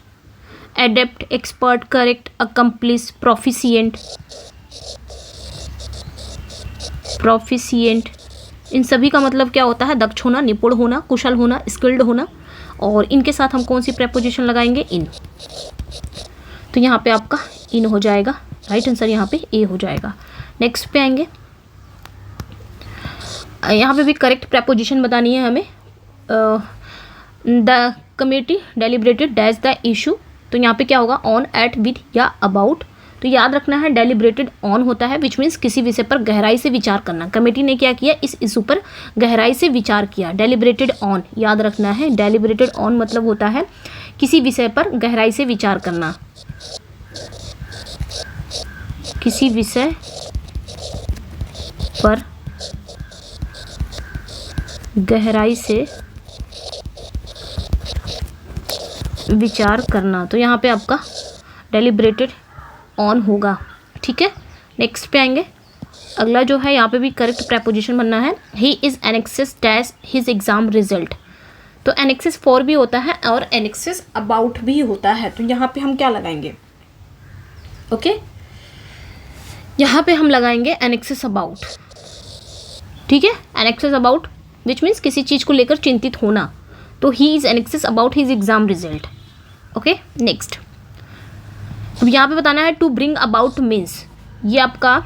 adept, expert, correct, accomplish, proficient, इन सभी का मतलब क्या होता है? दक्ष होना, निपुण होना, कुशल होना, स्किल्ड होना। और इनके साथ हम कौन सी प्रेपोजिशन लगाएंगे? इन। तो यहाँ पे आपका इन हो जाएगा, राइट आंसर यहाँ पे ए हो जाएगा। नेक्स्ट पे आएंगे, यहाँ पे भी करेक्ट प्रेपोजिशन बतानी है हमें। The committee deliberated dash the issue, तो यहाँ पे क्या होगा? ऑन, एट, विद या अबाउट। तो याद रखना है डेलिब्रेटेड ऑन होता है, विच मीन्स किसी विषय पर गहराई से विचार करना। कमेटी ने क्या किया? इस इशू पर गहराई से विचार किया। डेलिब्रेटेड ऑन याद रखना है, डेलिब्रेटेड ऑन मतलब होता है किसी विषय पर गहराई से विचार करना, किसी विषय पर गहराई से विचार करना। तो यहाँ पे आपका डेलिब्रेटेड ऑन होगा, ठीक है। नेक्स्ट पे आएंगे, अगला जो है यहाँ पे भी करेक्ट प्रेपोजिशन बनना है। He is anxious dash his exam result. तो एनेक्सिस फॉर भी होता है और एनेक्सिस अबाउट भी होता है। तो यहाँ पे हम क्या लगाएंगे? ओके, यहाँ पे हम लगाएंगे एनेक्सिस अबाउट, ठीक है। एनेक्सिस अबाउट विच मीन्स किसी चीज़ को लेकर चिंतित होना। तो he is anxious about his exam result. Okay, next अब यहाँ पे बताना है टू ब्रिंग अबाउट मीन्स, ये आपका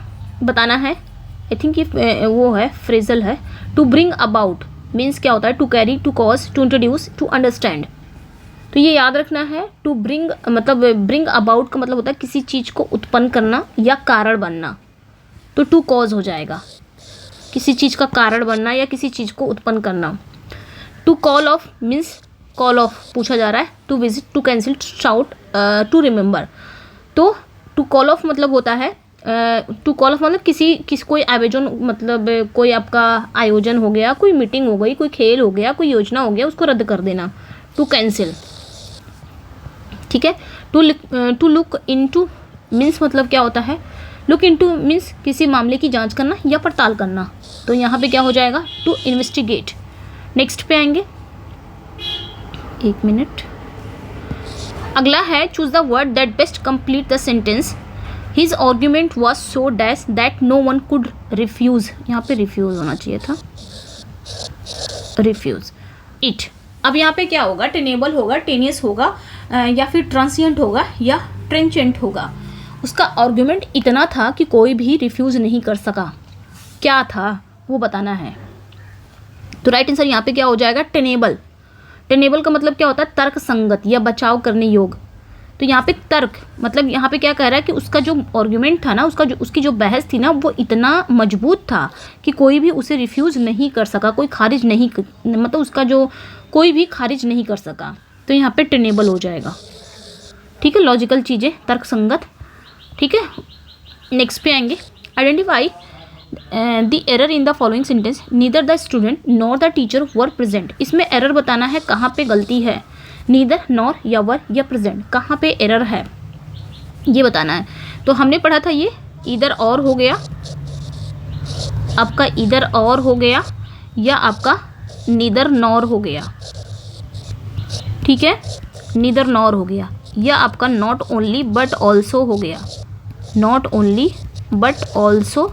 बताना है, आई थिंक ये वो है फ्रेजल है। टू ब्रिंग अबाउट मीन्स क्या होता है? To carry, to cause, to introduce, to understand. तो ये याद रखना है। टू ब्रिंग मतलब ब्रिंग अबाउट का मतलब होता है किसी चीज़ को उत्पन्न करना या कारण बनना। तो टू कॉज हो जाएगा, किसी चीज़ का कारण बनना या किसी चीज़ को उत्पन्न करना। To call off means call off पूछा जा रहा है। To visit, to cancel, to shout, to remember. तो टू कॉल ऑफ मतलब होता है टू कॉल ऑफ मतलब किसी कोई आयोजन, मतलब कोई आपका आयोजन हो गया, कोई मीटिंग हो गई, कोई खेल हो गया, कोई योजना हो गया, उसको रद्द कर देना। टू कैंसिल, ठीक है। टू लुक इनटू मीन्स मतलब क्या होता है? लुक इनटू मीन्स किसी मामले की जांच करना या पड़ताल करना। तो यहाँ पे क्या हो जाएगा? To investigate. नेक्स्ट पे आएंगे, एक मिनट, अगला है choose the word that best complete the sentence. His argument was so dash that no one could refuse. यहाँ पे रिफ्यूज होना चाहिए था, रिफ्यूज इट। अब यहाँ पे क्या होगा? टेनेबल होगा, टेनियस होगा, या फिर ट्रांसिएंट होगा या ट्रेंचेंट होगा। उसका आर्ग्यूमेंट इतना था कि कोई भी रिफ्यूज़ नहीं कर सका। क्या था वो बताना है। तो राइट आंसर यहाँ पे क्या हो जाएगा? टेनेबल। टेनेबल का मतलब क्या होता है? तर्क संगत या बचाव करने योग्य। तो यहाँ पे तर्क मतलब यहाँ पे क्या कह रहा है कि उसका जो आर्ग्यूमेंट था ना, उसकी जो बहस थी ना, वो इतना मजबूत था कि कोई भी उसे रिफ्यूज़ नहीं कर सका, कोई खारिज नहीं, मतलब उसका जो कोई भी खारिज नहीं कर सका। तो यहाँ पे टेनेबल हो जाएगा, ठीक है। लॉजिकल चीज़ें, तर्क संगत, ठीक है। नेक्स्ट पे आएंगे, identify the error in the following sentence. Neither the student nor the teacher were present. इसमें एरर बताना है, कहाँ पे गलती है। नीदर, नॉर या वर या प्रेजेंट, कहाँ पे एरर है ये बताना है। तो हमने पढ़ा था ये इधर और हो गया, आपका इधर और हो गया, या आपका नीदर नॉर हो गया, ठीक है। नीदर नॉर हो गया, या आपका नॉट ओनली बट ऑल्सो हो गया, नॉट ओनली बट ऑल्सो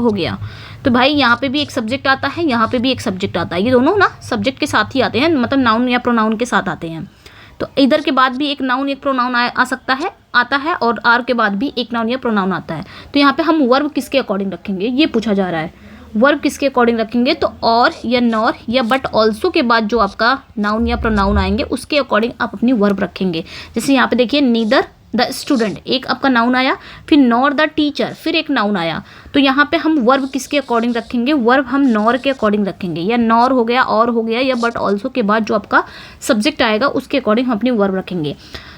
हो गया। तो भाई यहाँ पे भी एक सब्जेक्ट आता है, यहाँ पे भी एक सब्जेक्ट आता है, ये दोनों ना सब्जेक्ट के साथ ही आते हैं, मतलब नाउन या प्रोनाउन के साथ आते हैं। तो इधर के बाद भी एक नाउन एक प्रोनाउन आ सकता है, आता है, और आर के बाद भी एक नाउन या प्रोनाउन आता है। तो यहाँ पे हम वर्ब किसके अकॉर्डिंग रखेंगे ये पूछा जा रहा है। वर्ब किसके अकॉर्डिंग रखेंगे? तो और या नॉर या बट ऑल्सो के बाद जो आपका नाउन या प्रोनाउन आएंगे उसके अकॉर्डिंग आप अपनी वर्ब रखेंगे। जैसे यहाँ पे देखिए, नीदर द स्टूडेंट एक आपका नाउन आया, फिर नॉर द टीचर फिर एक नाउन आया। तो यहाँ पे हम वर्ब किसके अकॉर्डिंग रखेंगे? वर्ब हम नॉर के अकॉर्डिंग रखेंगे, या नॉर हो गया, और हो गया, या बट ऑल्सो के बाद जो आपका सब्जेक्ट आएगा उसके अकॉर्डिंग हम अपनी वर्ब रखेंगे।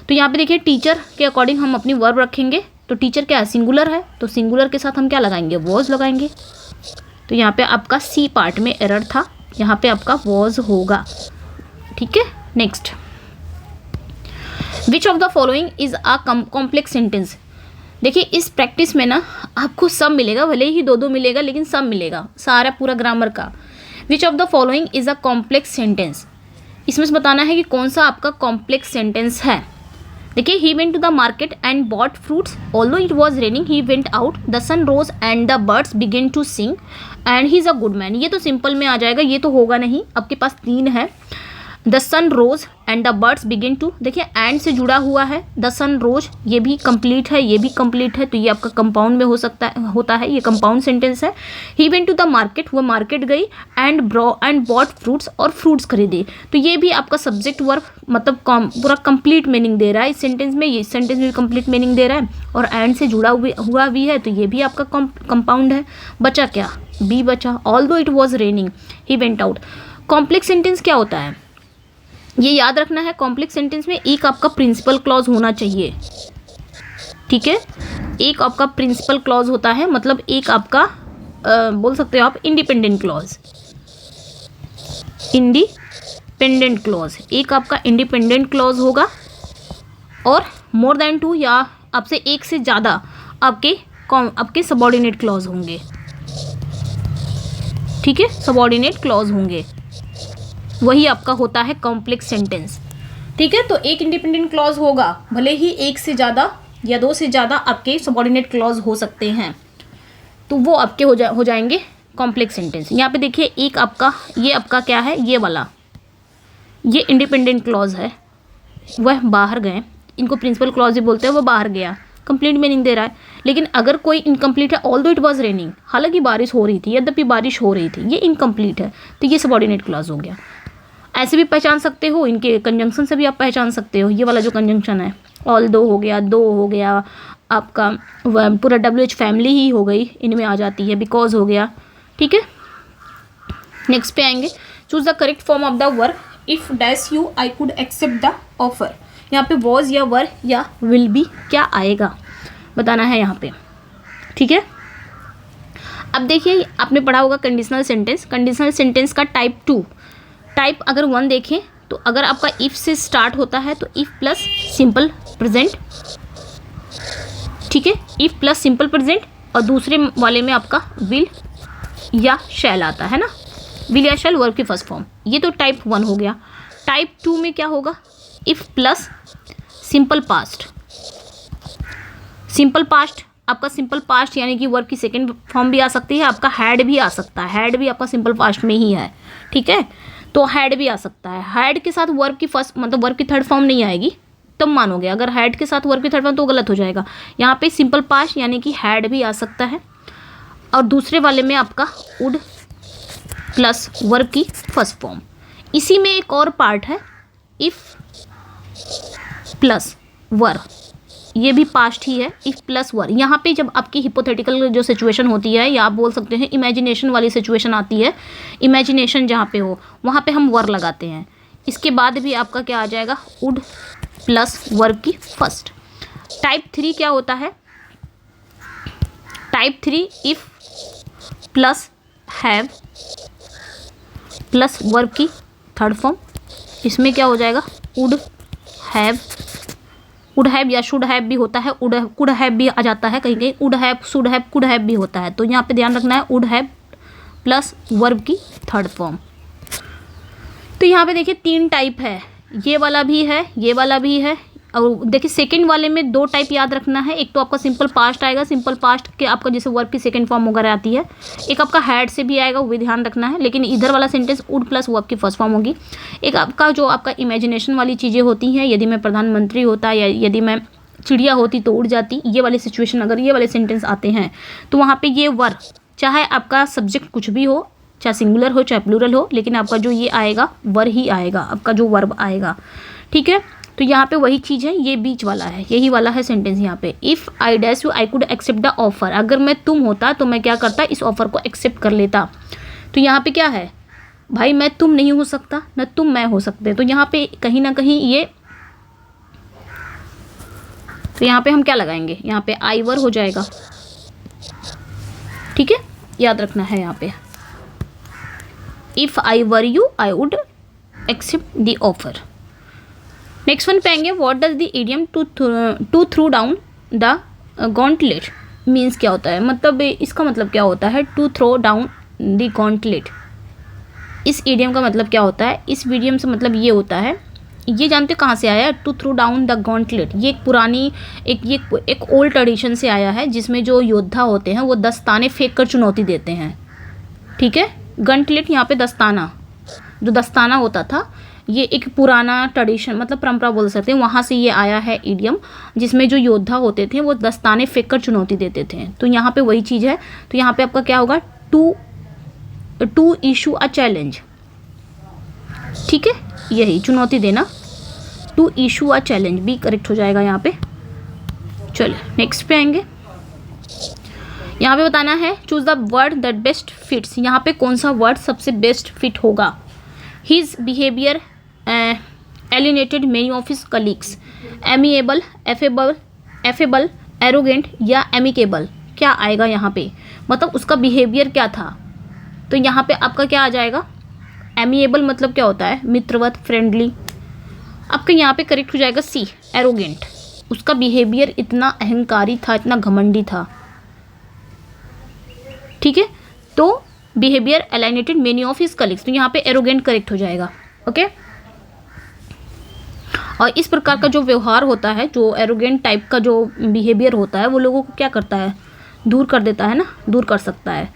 तो यहाँ पे देखिए, टीचर के अकॉर्डिंग हम अपनी वर्ब रखेंगे। तो टीचर क्या है? सिंगुलर है, तो सिंगुलर के साथ हम क्या लगाएंगे? वॉज लगाएंगे। तो यहाँ पे आपका सी पार्ट में एरर था, यहाँ पे आपका वॉज होगा, ठीक है। Next, which of the following is a complex sentence. देखिए इस प्रैक्टिस में ना आपको सब मिलेगा, भले ही दो मिलेगा लेकिन सब मिलेगा, सारा पूरा ग्रामर का। विच of the following is a complex sentence, इसमें से बताना है कि कौन सा आपका कॉम्प्लेक्स सेंटेंस है। देखिए, he went to the market and bought fruits although it was raining, he went out, the sun rose and the birds begin to sing and he is a good man. ये तो simple में आ जाएगा, ये तो होगा नहीं, आपके पास 3 है। The sun rose and the birds begin to, देखिए एंड से जुड़ा हुआ है, द सन रोज ये भी कंप्लीट है, ये भी कंप्लीट है, तो ये आपका कंपाउंड में हो सकता है, होता है, ये कंपाउंड सेंटेंस है। He went to the market, वो मार्केट गई, एंड बॉट फ्रूट्स, और फ्रूट्स खरीदे, तो ये भी आपका सब्जेक्ट वर्ब मतलब पूरा कंप्लीट मीनिंग दे रहा है इस सेंटेंस में, ये सेंटेंस में कंप्लीट मीनिंग दे रहा है, और एंड से जुड़ा हुआ भी है, तो ये भी आपका कंपाउंड है। बचा क्या, बी बचा, although it was raining he went out. Complex sentence क्या होता है, ये याद रखना है, कॉम्प्लेक्स सेंटेंस में एक आपका प्रिंसिपल क्लॉज होना चाहिए, ठीक है, एक आपका प्रिंसिपल क्लॉज होता है, मतलब एक आपका बोल सकते हो आप इंडिपेंडेंट क्लॉज, इंडिपेंडेंट क्लॉज, एक आपका इंडिपेंडेंट क्लॉज होगा, और मोर देन 2 या आपसे एक से ज़्यादा आपके सबऑर्डिनेट क्लॉज होंगे, ठीक है, सबऑर्डिनेट क्लॉज होंगे, वही आपका होता है कॉम्प्लेक्स सेंटेंस, ठीक है। तो एक इंडिपेंडेंट क्लॉज होगा, भले ही एक से ज़्यादा या 2 से ज़्यादा आपके सबऑर्डिनेट क्लॉज हो सकते हैं, तो वो आपके हो जाएंगे कॉम्प्लेक्स सेंटेंस। यहाँ पे देखिए, एक आपका ये आपका क्या है, ये वाला ये इंडिपेंडेंट क्लॉज है, वह बाहर गए, इनको प्रिंसिपल क्लॉज ही बोलते हैं, वो बाहर गया, कंप्लीट मीनिंग दे रहा है। लेकिन अगर कोई इनकम्प्लीट है, ऑल्दो इट वॉज रेनिंग, हालांकि बारिश हो रही थी, यद्यपि बारिश हो रही थी, ये इनकम्प्लीट है, तो ये सबऑर्डिनेट क्लॉज हो गया। ऐसे भी पहचान सकते हो, इनके कंजंक्शन से भी आप पहचान सकते हो, ये वाला जो कंजंक्शन है, ऑल्दो हो गया, दो हो गया, आपका पूरा WH फैमिली ही हो गई, इनमें आ जाती है, बिकॉज हो गया, ठीक है। नेक्स्ट पे आएंगे, choose the correct form of the verb, if dash you I could accept the offer. यहाँ पे वॉज या वर या विल बी क्या आएगा बताना है यहाँ पे, ठीक है। अब देखिए, आपने पढ़ा होगा कंडीशनल सेंटेंस, कंडीशनल सेंटेंस का टाइप 2, टाइप अगर 1 देखें तो अगर आपका इफ़ से स्टार्ट होता है तो इफ़ प्लस सिंपल प्रेजेंट, ठीक है, इफ़ प्लस सिंपल प्रेजेंट, और दूसरे वाले में आपका विल या शैल आता है ना, विल या शैल वर्ब की फर्स्ट फॉर्म, ये तो टाइप 1 हो गया। टाइप 2 में क्या होगा, if plus simple past, simple past आपका सिंपल पास्ट यानी कि वर्ब की सेकेंड फॉर्म भी आ सकती है, आपका हैड भी आ सकता है, हैड भी आपका सिंपल पास्ट में ही है, ठीक है, तो हैड भी आ सकता है। हैड के साथ वर्ब की फर्स्ट मतलब वर्ब की थर्ड फॉर्म नहीं आएगी, तब मानोगे, अगर हैड के साथ वर्ब की थर्ड फॉर्म तो गलत हो जाएगा। यहाँ पे सिंपल पास्ट यानी कि हैड भी आ सकता है, और दूसरे वाले में आपका वुड प्लस वर्ब की फर्स्ट फॉर्म। इसी में एक और पार्ट है, इफ़ प्लस वर, ये भी पास्ट ही है, इफ़ प्लस वर। यहाँ पे जब आपकी हिपोथेटिकल जो सिचुएशन होती है, या आप बोल सकते हैं इमेजिनेशन वाली सिचुएशन आती है, इमेजिनेशन जहाँ पे हो वहाँ पे हम वर लगाते हैं। इसके बाद भी आपका क्या आ जाएगा, वुड प्लस वर्ब की फर्स्ट। टाइप 3 क्या होता है, type 3 if plus have plus verb की थर्ड फॉर्म, इसमें क्या हो जाएगा, वुड हैव या शुड हैव भी होता है, कुड हैव भी आ जाता है कहीं कहीं, would have, should have, could have भी होता है, तो यहाँ पे ध्यान रखना है वुड हैव प्लस वर्ब की थर्ड फॉर्म। तो यहाँ पे देखिए 3 टाइप है, ये वाला भी है, ये वाला भी है, और देखिए सेकंड वाले में 2 टाइप याद रखना है, एक तो आपका सिंपल पास्ट आएगा, सिंपल पास्ट के आपका जैसे वर्ब की सेकंड फॉर्म वगैरह आती है, एक आपका हैड से भी आएगा, वो भी ध्यान रखना है, लेकिन इधर वाला सेंटेंस वुड प्लस वर्ब की फर्स्ट फॉर्म होगी। एक आपका जो आपका इमेजिनेशन वाली चीज़ें होती हैं, यदि मैं प्रधानमंत्री होता या यदि मैं चिड़िया होती तो उड़ जाती, ये वाली सिचुएशन अगर ये वाले सेंटेंस आते हैं तो वहाँ पर ये वर, चाहे आपका सब्जेक्ट कुछ भी हो, चाहे सिंगुलर हो चाहे प्लूरल हो, लेकिन आपका जो ये आएगा वर ही आएगा, आपका जो वर्ब आएगा, ठीक है। तो यहाँ पे वही चीज़ है, ये बीच वाला है, यही वाला है सेंटेंस यहाँ पे, if I dash you I could accept the offer, अगर मैं तुम होता तो मैं क्या करता, इस ऑफर को एक्सेप्ट कर लेता। तो यहाँ पे क्या है भाई, मैं तुम नहीं हो सकता, न तुम मैं हो सकते, तो यहाँ पे कहीं ना कहीं ये, तो यहाँ पे हम क्या लगाएंगे, यहाँ पे आई वर हो जाएगा, ठीक है, याद रखना है यहाँ पे, if I were you I would accept the offer. Next one पे आएंगे, what does the idiom to through down the gauntlet means क्या होता है, मतलब इसका मतलब क्या होता है, to throw down the gauntlet, इस इडियम का मतलब क्या होता है, इस इडियम से मतलब ये होता है ये जानते हो कहाँ से आया है? To throw down the gauntlet, ये एक पुरानी एक ओल्ड ट्रेडिशन से आया है, जिसमें जो योद्धा होते हैं वो दस्ताने फेंक कर चुनौती देते हैं। ठीक है, गॉन्टलेट यहाँ पे दस्ताना, जो दस्ताना होता था, ये एक पुराना ट्रेडिशन मतलब परंपरा बोल सकते हैं, वहाँ से ये आया है इडियम, जिसमें जो योद्धा होते थे वो दस्ताने फेंक कर चुनौती देते थे। तो यहाँ पे वही चीज़ है। तो यहाँ पे आपका क्या होगा? To issue a challenge. ठीक है, यही चुनौती देना, to issue a challenge, B correct हो जाएगा यहाँ पे। चलिए नेक्स्ट पे आएंगे। यहाँ पे बताना है choose the word that best fits, यहाँ पे कौन सा वर्ड सबसे बेस्ट फिट होगा? His behaviour alienated many of his colleagues, amiable, affable, arrogant या एमिकेबल, क्या आएगा यहाँ पे? मतलब उसका बिहेवियर क्या था? तो यहाँ पे आपका क्या आ जाएगा? एमिएबल मतलब क्या होता है? मित्रवत, फ्रेंडली। आपका यहाँ पे करेक्ट हो जाएगा सी, एरोगेंट। उसका बिहेवियर इतना अहंकारी था, इतना घमंडी था। ठीक है, तो behaviour alienated many of his colleagues, तो यहाँ पे एरोगेंट करेक्ट हो जाएगा। ओके, और इस प्रकार का जो व्यवहार होता है, जो एरोगेंट टाइप का जो बिहेवियर होता है, वो लोगों को क्या करता है? दूर कर देता है ना, दूर कर सकता है।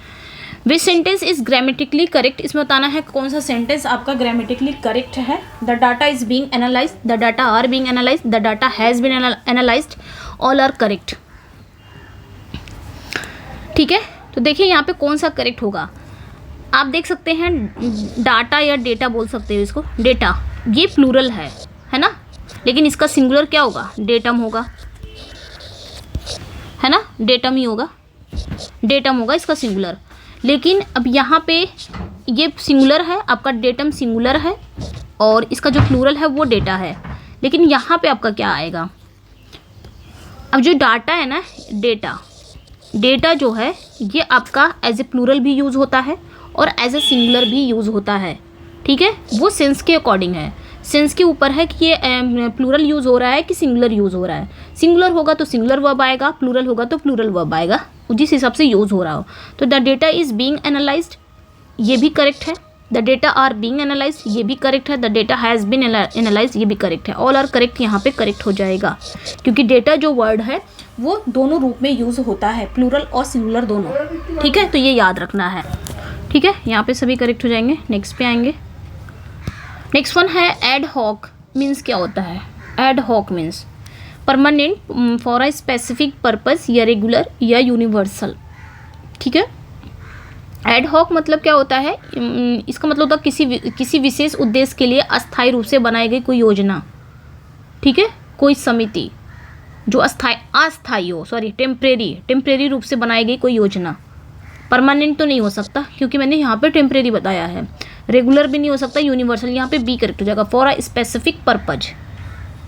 Which sentence is grammatically correct, इसमें बताना है कौन सा सेंटेंस आपका ग्रामेटिकली करेक्ट है। The data is being analysed, the data are being analysed, the data has been analysed, all are correct. ठीक है, तो देखिए यहाँ पे कौन सा करेक्ट होगा। आप देख सकते हैं डाटा या डेटा बोल सकते हो इसको, डेटा, ये प्लूरल है ना, लेकिन इसका सिंगुलर क्या होगा? डेटम होगा, है ना, डेटम ही होगा, डेटम होगा इसका सिंगुलर। लेकिन अब यहाँ पे ये सिंगुलर है, आपका डेटम सिंगुलर है, और इसका जो प्लूरल है वो डेटा है। लेकिन यहाँ पे आपका क्या आएगा? अब जो डाटा है ना, डेटा जो है ये आपका एज ए प्लूरल भी यूज़ होता है और एज ए सिंगुलर भी यूज़ होता है। ठीक है, वो सेंस के अकॉर्डिंग है, सेंस के ऊपर है कि ये प्लूरल यूज़ हो रहा है कि सिंगुलर यूज़ हो रहा है। सिंगुलर होगा तो सिंगुलर वर्ब आएगा, प्लूरल होगा तो प्लूरल वर्ब आएगा, जिस हिसाब से यूज़ हो रहा हो। तो the data is being analysed, ये भी करेक्ट है। The data are being analysed, ये भी करेक्ट है। The data has been analysed, ये भी करेक्ट है। ऑल आर करेक्ट यहाँ पे करेक्ट हो जाएगा, क्योंकि डेटा जो वर्ड है वो दोनों रूप में यूज़ होता है, प्लूरल और सिंगुलर दोनों। ठीक है, तो ये याद रखना है। ठीक है, यहाँ पे सभी करेक्ट हो जाएंगे। नेक्स्ट पे आएंगे। नेक्स्ट वन है एड हॉक, मीन्स क्या होता है? Ad hoc means permanent, for a specific purpose, या रेगुलर या यूनिवर्सल। ठीक है, एड हॉक मतलब क्या होता है? इसका मतलब होता है किसी विशेष उद्देश्य के लिए अस्थायी रूप से बनाई गई कोई योजना। ठीक है, कोई समिति जो अस्थायी हो, सॉरी टेम्परेरी रूप से बनाई गई कोई योजना। परमानेंट तो नहीं हो सकता, क्योंकि मैंने यहाँ पे टेम्परेरी बताया है। रेगुलर भी नहीं हो सकता, यूनिवर्सल, यहाँ पे बी करेक्ट हो जाएगा, फॉर अ स्पेसिफिक पर्पज।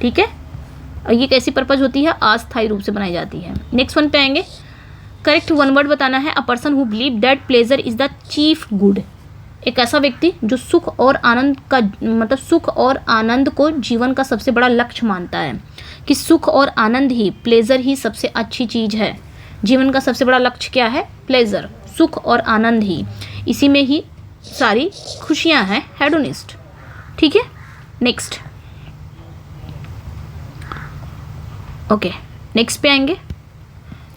ठीक है, और ये कैसी पर्पज होती है? अस्थायी रूप से बनाई जाती है। नेक्स्ट वन पे आएंगे। करेक्ट वन वर्ड बताना है। A person who believe that pleasure is the chief good, एक ऐसा व्यक्ति जो सुख और आनंद का मतलब सुख और आनंद को जीवन का सबसे बड़ा लक्ष्य मानता है, कि सुख और आनंद ही, प्लेजर ही सबसे अच्छी चीज़ है। जीवन का सबसे बड़ा लक्ष्य क्या है? प्लेजर, सुख और आनंद ही, इसी में ही सारी खुशियां हैं, हेडोनिस्ट। ठीक है, नेक्स्ट। ओके, नेक्स्ट पे आएंगे।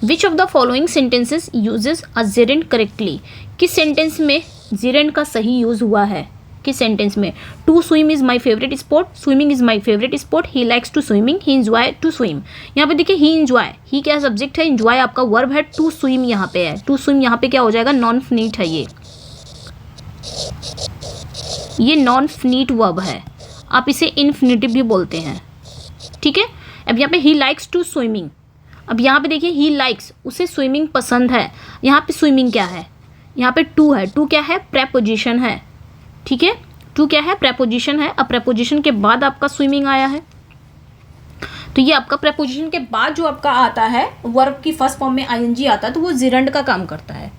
Which of the following sentences uses a gerund correctly, किस सेंटेंस में जेरेंट का सही यूज हुआ है? किस सेंटेंस में? To swim is my favourite sport, swimming is my favourite sport, he likes to swimming, he enjoy to swim. यहाँ पे देखिए ही इंजॉय, ही क्या सब्जेक्ट है, इंजॉय आपका वर्ब है, टू स्विम यहाँ पे है। टू स्विम यहाँ पे क्या हो जाएगा? नॉन फिनिट है, ये नॉन फिनिट वर्ब है, आप इसे इनफिनिटिव भी बोलते हैं। ठीक है, अब यहाँ पे ही लाइक्स टू स्विमिंग, अब यहाँ पे देखिए ही लाइक्स, उसे स्विमिंग पसंद है। यहाँ पे स्विमिंग क्या है? यहाँ पे टू है, टू क्या है? प्रेपोजिशन है। ठीक है, टू क्या है? प्रेपोजिशन है। अब प्रेपोजिशन के बाद आपका स्विमिंग आया है, तो ये आपका प्रेपोजिशन के बाद जो आपका आता है वर्ब की फर्स्ट फॉर्म में आईएनजी आता है, तो वो जिरंड का काम करता है।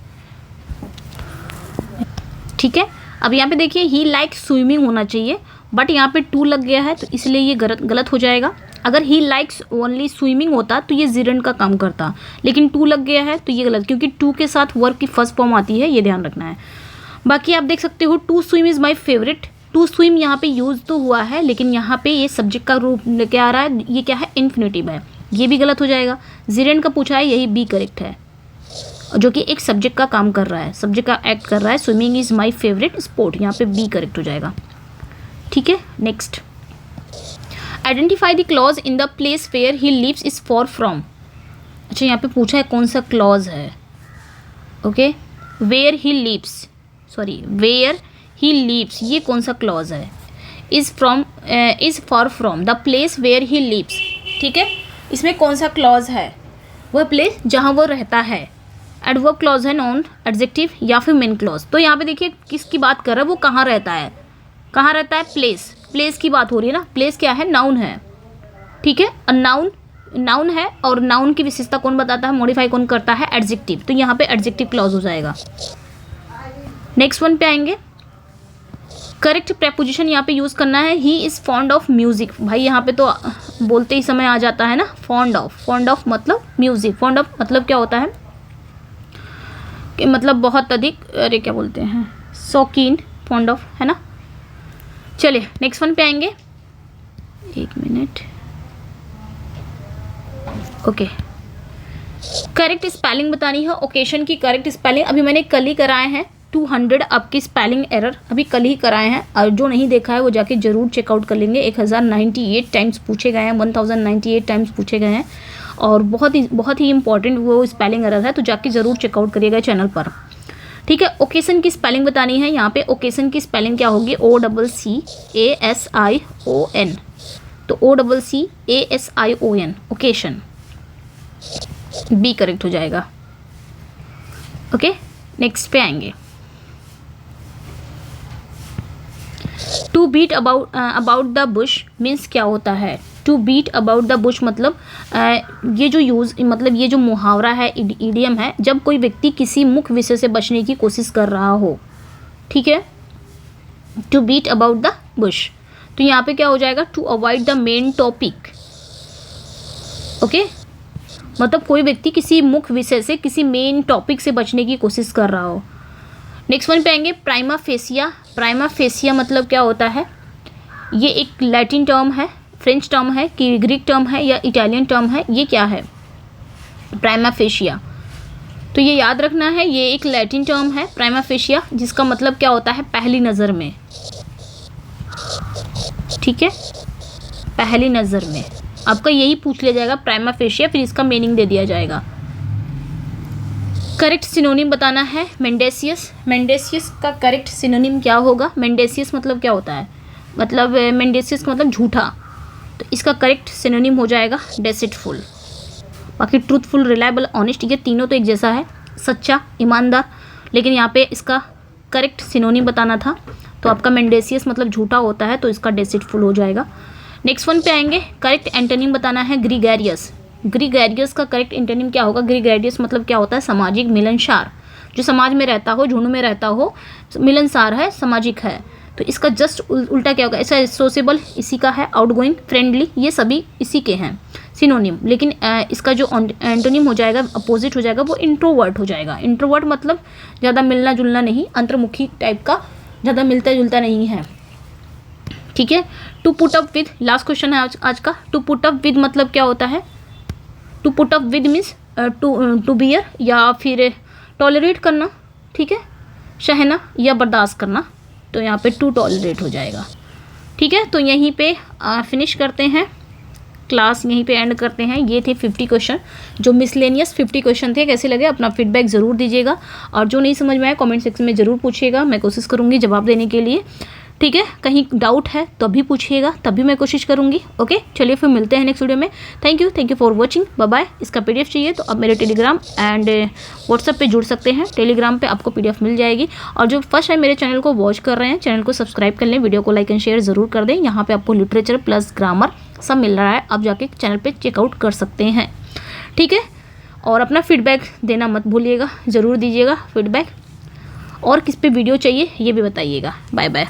ठीक है, अब यहाँ पे देखिए ही लाइक स्विमिंग होना चाहिए, बट यहाँ पे टू लग गया है, तो इसलिए ये गलत हो जाएगा। अगर ही लाइक्स ओनली स्विमिंग होता तो ये जिरंड का काम करता, लेकिन टू लग गया है तो ये गलत, क्योंकि टू के साथ वर्ब की फर्स्ट फॉर्म आती है, ये ध्यान रखना है। बाकी आप देख सकते हो to swim is my favourite, to swim यहाँ पे यूज़ तो हुआ है, लेकिन यहाँ पे ये सब्जेक्ट का रूप क्या आ रहा है, ये क्या है, इन्फिनिटिव है, ये भी गलत हो जाएगा। जिरेंट का पूछा है, यही बी करेक्ट है, जो कि एक सब्जेक्ट का काम कर रहा है, सब्जेक्ट का एक्ट कर रहा है। Swimming is my favourite sport, यहाँ पे बी करेक्ट हो जाएगा। ठीक है, next, identify the clause in the place where he lives is far from. अच्छा, यहाँ पे पूछा है कौन सा क्लॉज है। Okay, where he lives, sorry where he lives, ये कौन सा क्लॉज है। Is from, is far from the place where he lives. ठीक है, इसमें कौन सा क्लॉज है, वह प्लेस जहाँ वो रहता है। एडवर्ब क्लॉज है, नॉन एडजेक्टिव या फिर मेन क्लॉज। तो यहाँ पे देखिए किसकी बात कर रहा है, वो कहाँ रहता है, कहाँ रहता है, प्लेस, प्लेस की बात हो रही है ना। प्लेस क्या है, नाउन है। ठीक है, और नाउन नाउन है, और नाउन की विशेषता कौन बताता है, मॉडिफाई कौन करता है, एडजेक्टिव। तो यहाँ पे एडजेक्टिव क्लॉज हो जाएगा। नेक्स्ट वन पे आएंगे, करेक्ट प्रेपोजिशन यहाँ पे यूज़ करना है। He is fond of music. भाई यहाँ पे तो बोलते ही समय आ जाता है ना, फॉन्ड ऑफ, फॉन्ड ऑफ मतलब म्यूज़िक, फॉन्ड ऑफ मतलब क्या होता है कि मतलब बहुत अधिक, अरे क्या बोलते हैं, शौकीन, फॉन्ड ऑफ, है ना। चलिए नेक्स्ट वन पे आएंगे, एक मिनट। ओके, करेक्ट स्पेलिंग बतानी है, ओकेशन की करेक्ट स्पेलिंग अभी मैंने कल ही कराए हैं। 200 आपकी स्पेलिंग एरर अभी कल ही कराए हैं, और जो नहीं देखा है वो जाके ज़रूर चेकआउट कर लेंगे। 1098 टाइम्स पूछे गए हैं, 1098 टाइम्स पूछे गए हैं, और बहुत ही इंपॉर्टेंट वो स्पेलिंग एरर है, तो जाके ज़रूर चेकआउट करिएगा चैनल पर। ठीक है, ओकेशन की स्पेलिंग बतानी है। यहाँ पे ओकेशन की स्पेलिंग क्या होगी, OCCASION, तो OCCASION, ओकेशन, बी करेक्ट हो जाएगा। ओके, नेक्स्ट पे आएंगे, to beat about the bush means क्या होता है। To beat about the bush मतलब ये जो यूज़, मतलब ये जो मुहावरा है, इडियम है, जब कोई व्यक्ति किसी मुख्य विषय से बचने की कोशिश कर रहा हो। ठीक है, to beat about the bush, तो यहाँ पे क्या हो जाएगा, to avoid the main topic. Okay, मतलब कोई व्यक्ति किसी मुख्य विषय से, किसी मेन टॉपिक से बचने की कोशिश कर रहा हो। नेक्स्ट वन पे आएंगे, प्राइमा फेसिया। प्राइमा फेसिया मतलब क्या होता है, ये एक लैटिन टर्म है, फ्रेंच टर्म है कि ग्रीक टर्म है या इटालियन टर्म है, ये क्या है, प्राइमा फेसिया। तो ये याद रखना है, ये एक लैटिन टर्म है प्राइमा फेसिया, जिसका मतलब क्या होता है, पहली नज़र में। ठीक है, पहली नज़र में आपका यही पूछ लिया जाएगा, प्राइमा फेसिया, फिर इसका मीनिंग दे दिया जाएगा। करेक्ट सिनोनिम बताना है, मेंडेसियस। मेंडेसियस का करेक्ट सिनोनिम क्या होगा, मेंडेसियस मतलब क्या होता है, मतलब मेंडेसियस मतलब झूठा, तो इसका करेक्ट सिनोनिम हो जाएगा डेसिटफुल। बाकी ट्रूथफुल, रिलायबल, ऑनेस्ट, ये तीनों तो एक जैसा है, सच्चा, ईमानदार, लेकिन यहाँ पे इसका करेक्ट सिनोनिम बताना था, तो आपका मेंडेसियस मतलब झूठा होता है, तो इसका डेसिटफुल हो जाएगा। नेक्स्ट वन पे आएंगे, करेक्ट एंटोनिम बताना है, ग्रीगैरियस। ग्रीगैरियस का करेक्ट एंटोनिम क्या होगा, ग्रीगैरियस मतलब क्या होता है, सामाजिक, मिलनसार, जो समाज में रहता हो, झुंड में रहता हो, मिलनसार है, सामाजिक है। तो इसका जस्ट उल्टा क्या होगा, ऐसा सोशेबल इसी का है, आउटगोइंग, फ्रेंडली, ये सभी इसी के हैं सिनोनिम। लेकिन इसका जो एंटोनिम हो जाएगा, अपोजिट हो जाएगा, वो इंट्रोवर्ट हो जाएगा। इंट्रोवर्ट मतलब ज़्यादा मिलना जुलना नहीं, अंतर्मुखी टाइप का, ज़्यादा मिलता जुलता नहीं है। ठीक है, to put up with, last question है आज का। टू पुट अप विद मतलब क्या होता है, to put up with means to bear या फिर टॉलरेट करना। ठीक है, सहना या बर्दाश्त करना, तो यहाँ पे टू टॉलरेट हो जाएगा। ठीक है, तो यहीं पे फिनिश करते हैं क्लास, यहीं पे एंड करते हैं। ये थे 50 क्वेश्चन, जो मिसलेनियस 50 क्वेश्चन थे। कैसे लगे अपना फीडबैक ज़रूर दीजिएगा, और जो नहीं समझ में आया कमेंट सेक्शन में ज़रूर पूछिएगा, मैं कोशिश करूँगी जवाब देने के लिए। ठीक है, कहीं डाउट है तो भी पूछिएगा, तभी मैं कोशिश करूँगी। ओके, चलिए फिर मिलते हैं नेक्स्ट वीडियो में। Thank you for watching, bye bye. इसका PDF चाहिए तो आप मेरे टेलीग्राम एंड व्हाट्सएप पे जुड़ सकते हैं। टेलीग्राम पे आपको PDF मिल जाएगी, और जो फर्स्ट टाइम मेरे चैनल को वॉच कर रहे हैं, चैनल को सब्सक्राइब कर लें, वीडियो को लाइक एंड शेयर ज़रूर कर दें। यहाँ पर आपको लिटरेचर प्लस ग्रामर सब मिल रहा है, आप जाके चैनल पर चेकआउट कर सकते हैं। ठीक है, और अपना फीडबैक देना मत भूलिएगा, ज़रूर दीजिएगा फीडबैक, और किस पे वीडियो चाहिए ये भी बताइएगा। Bye bye.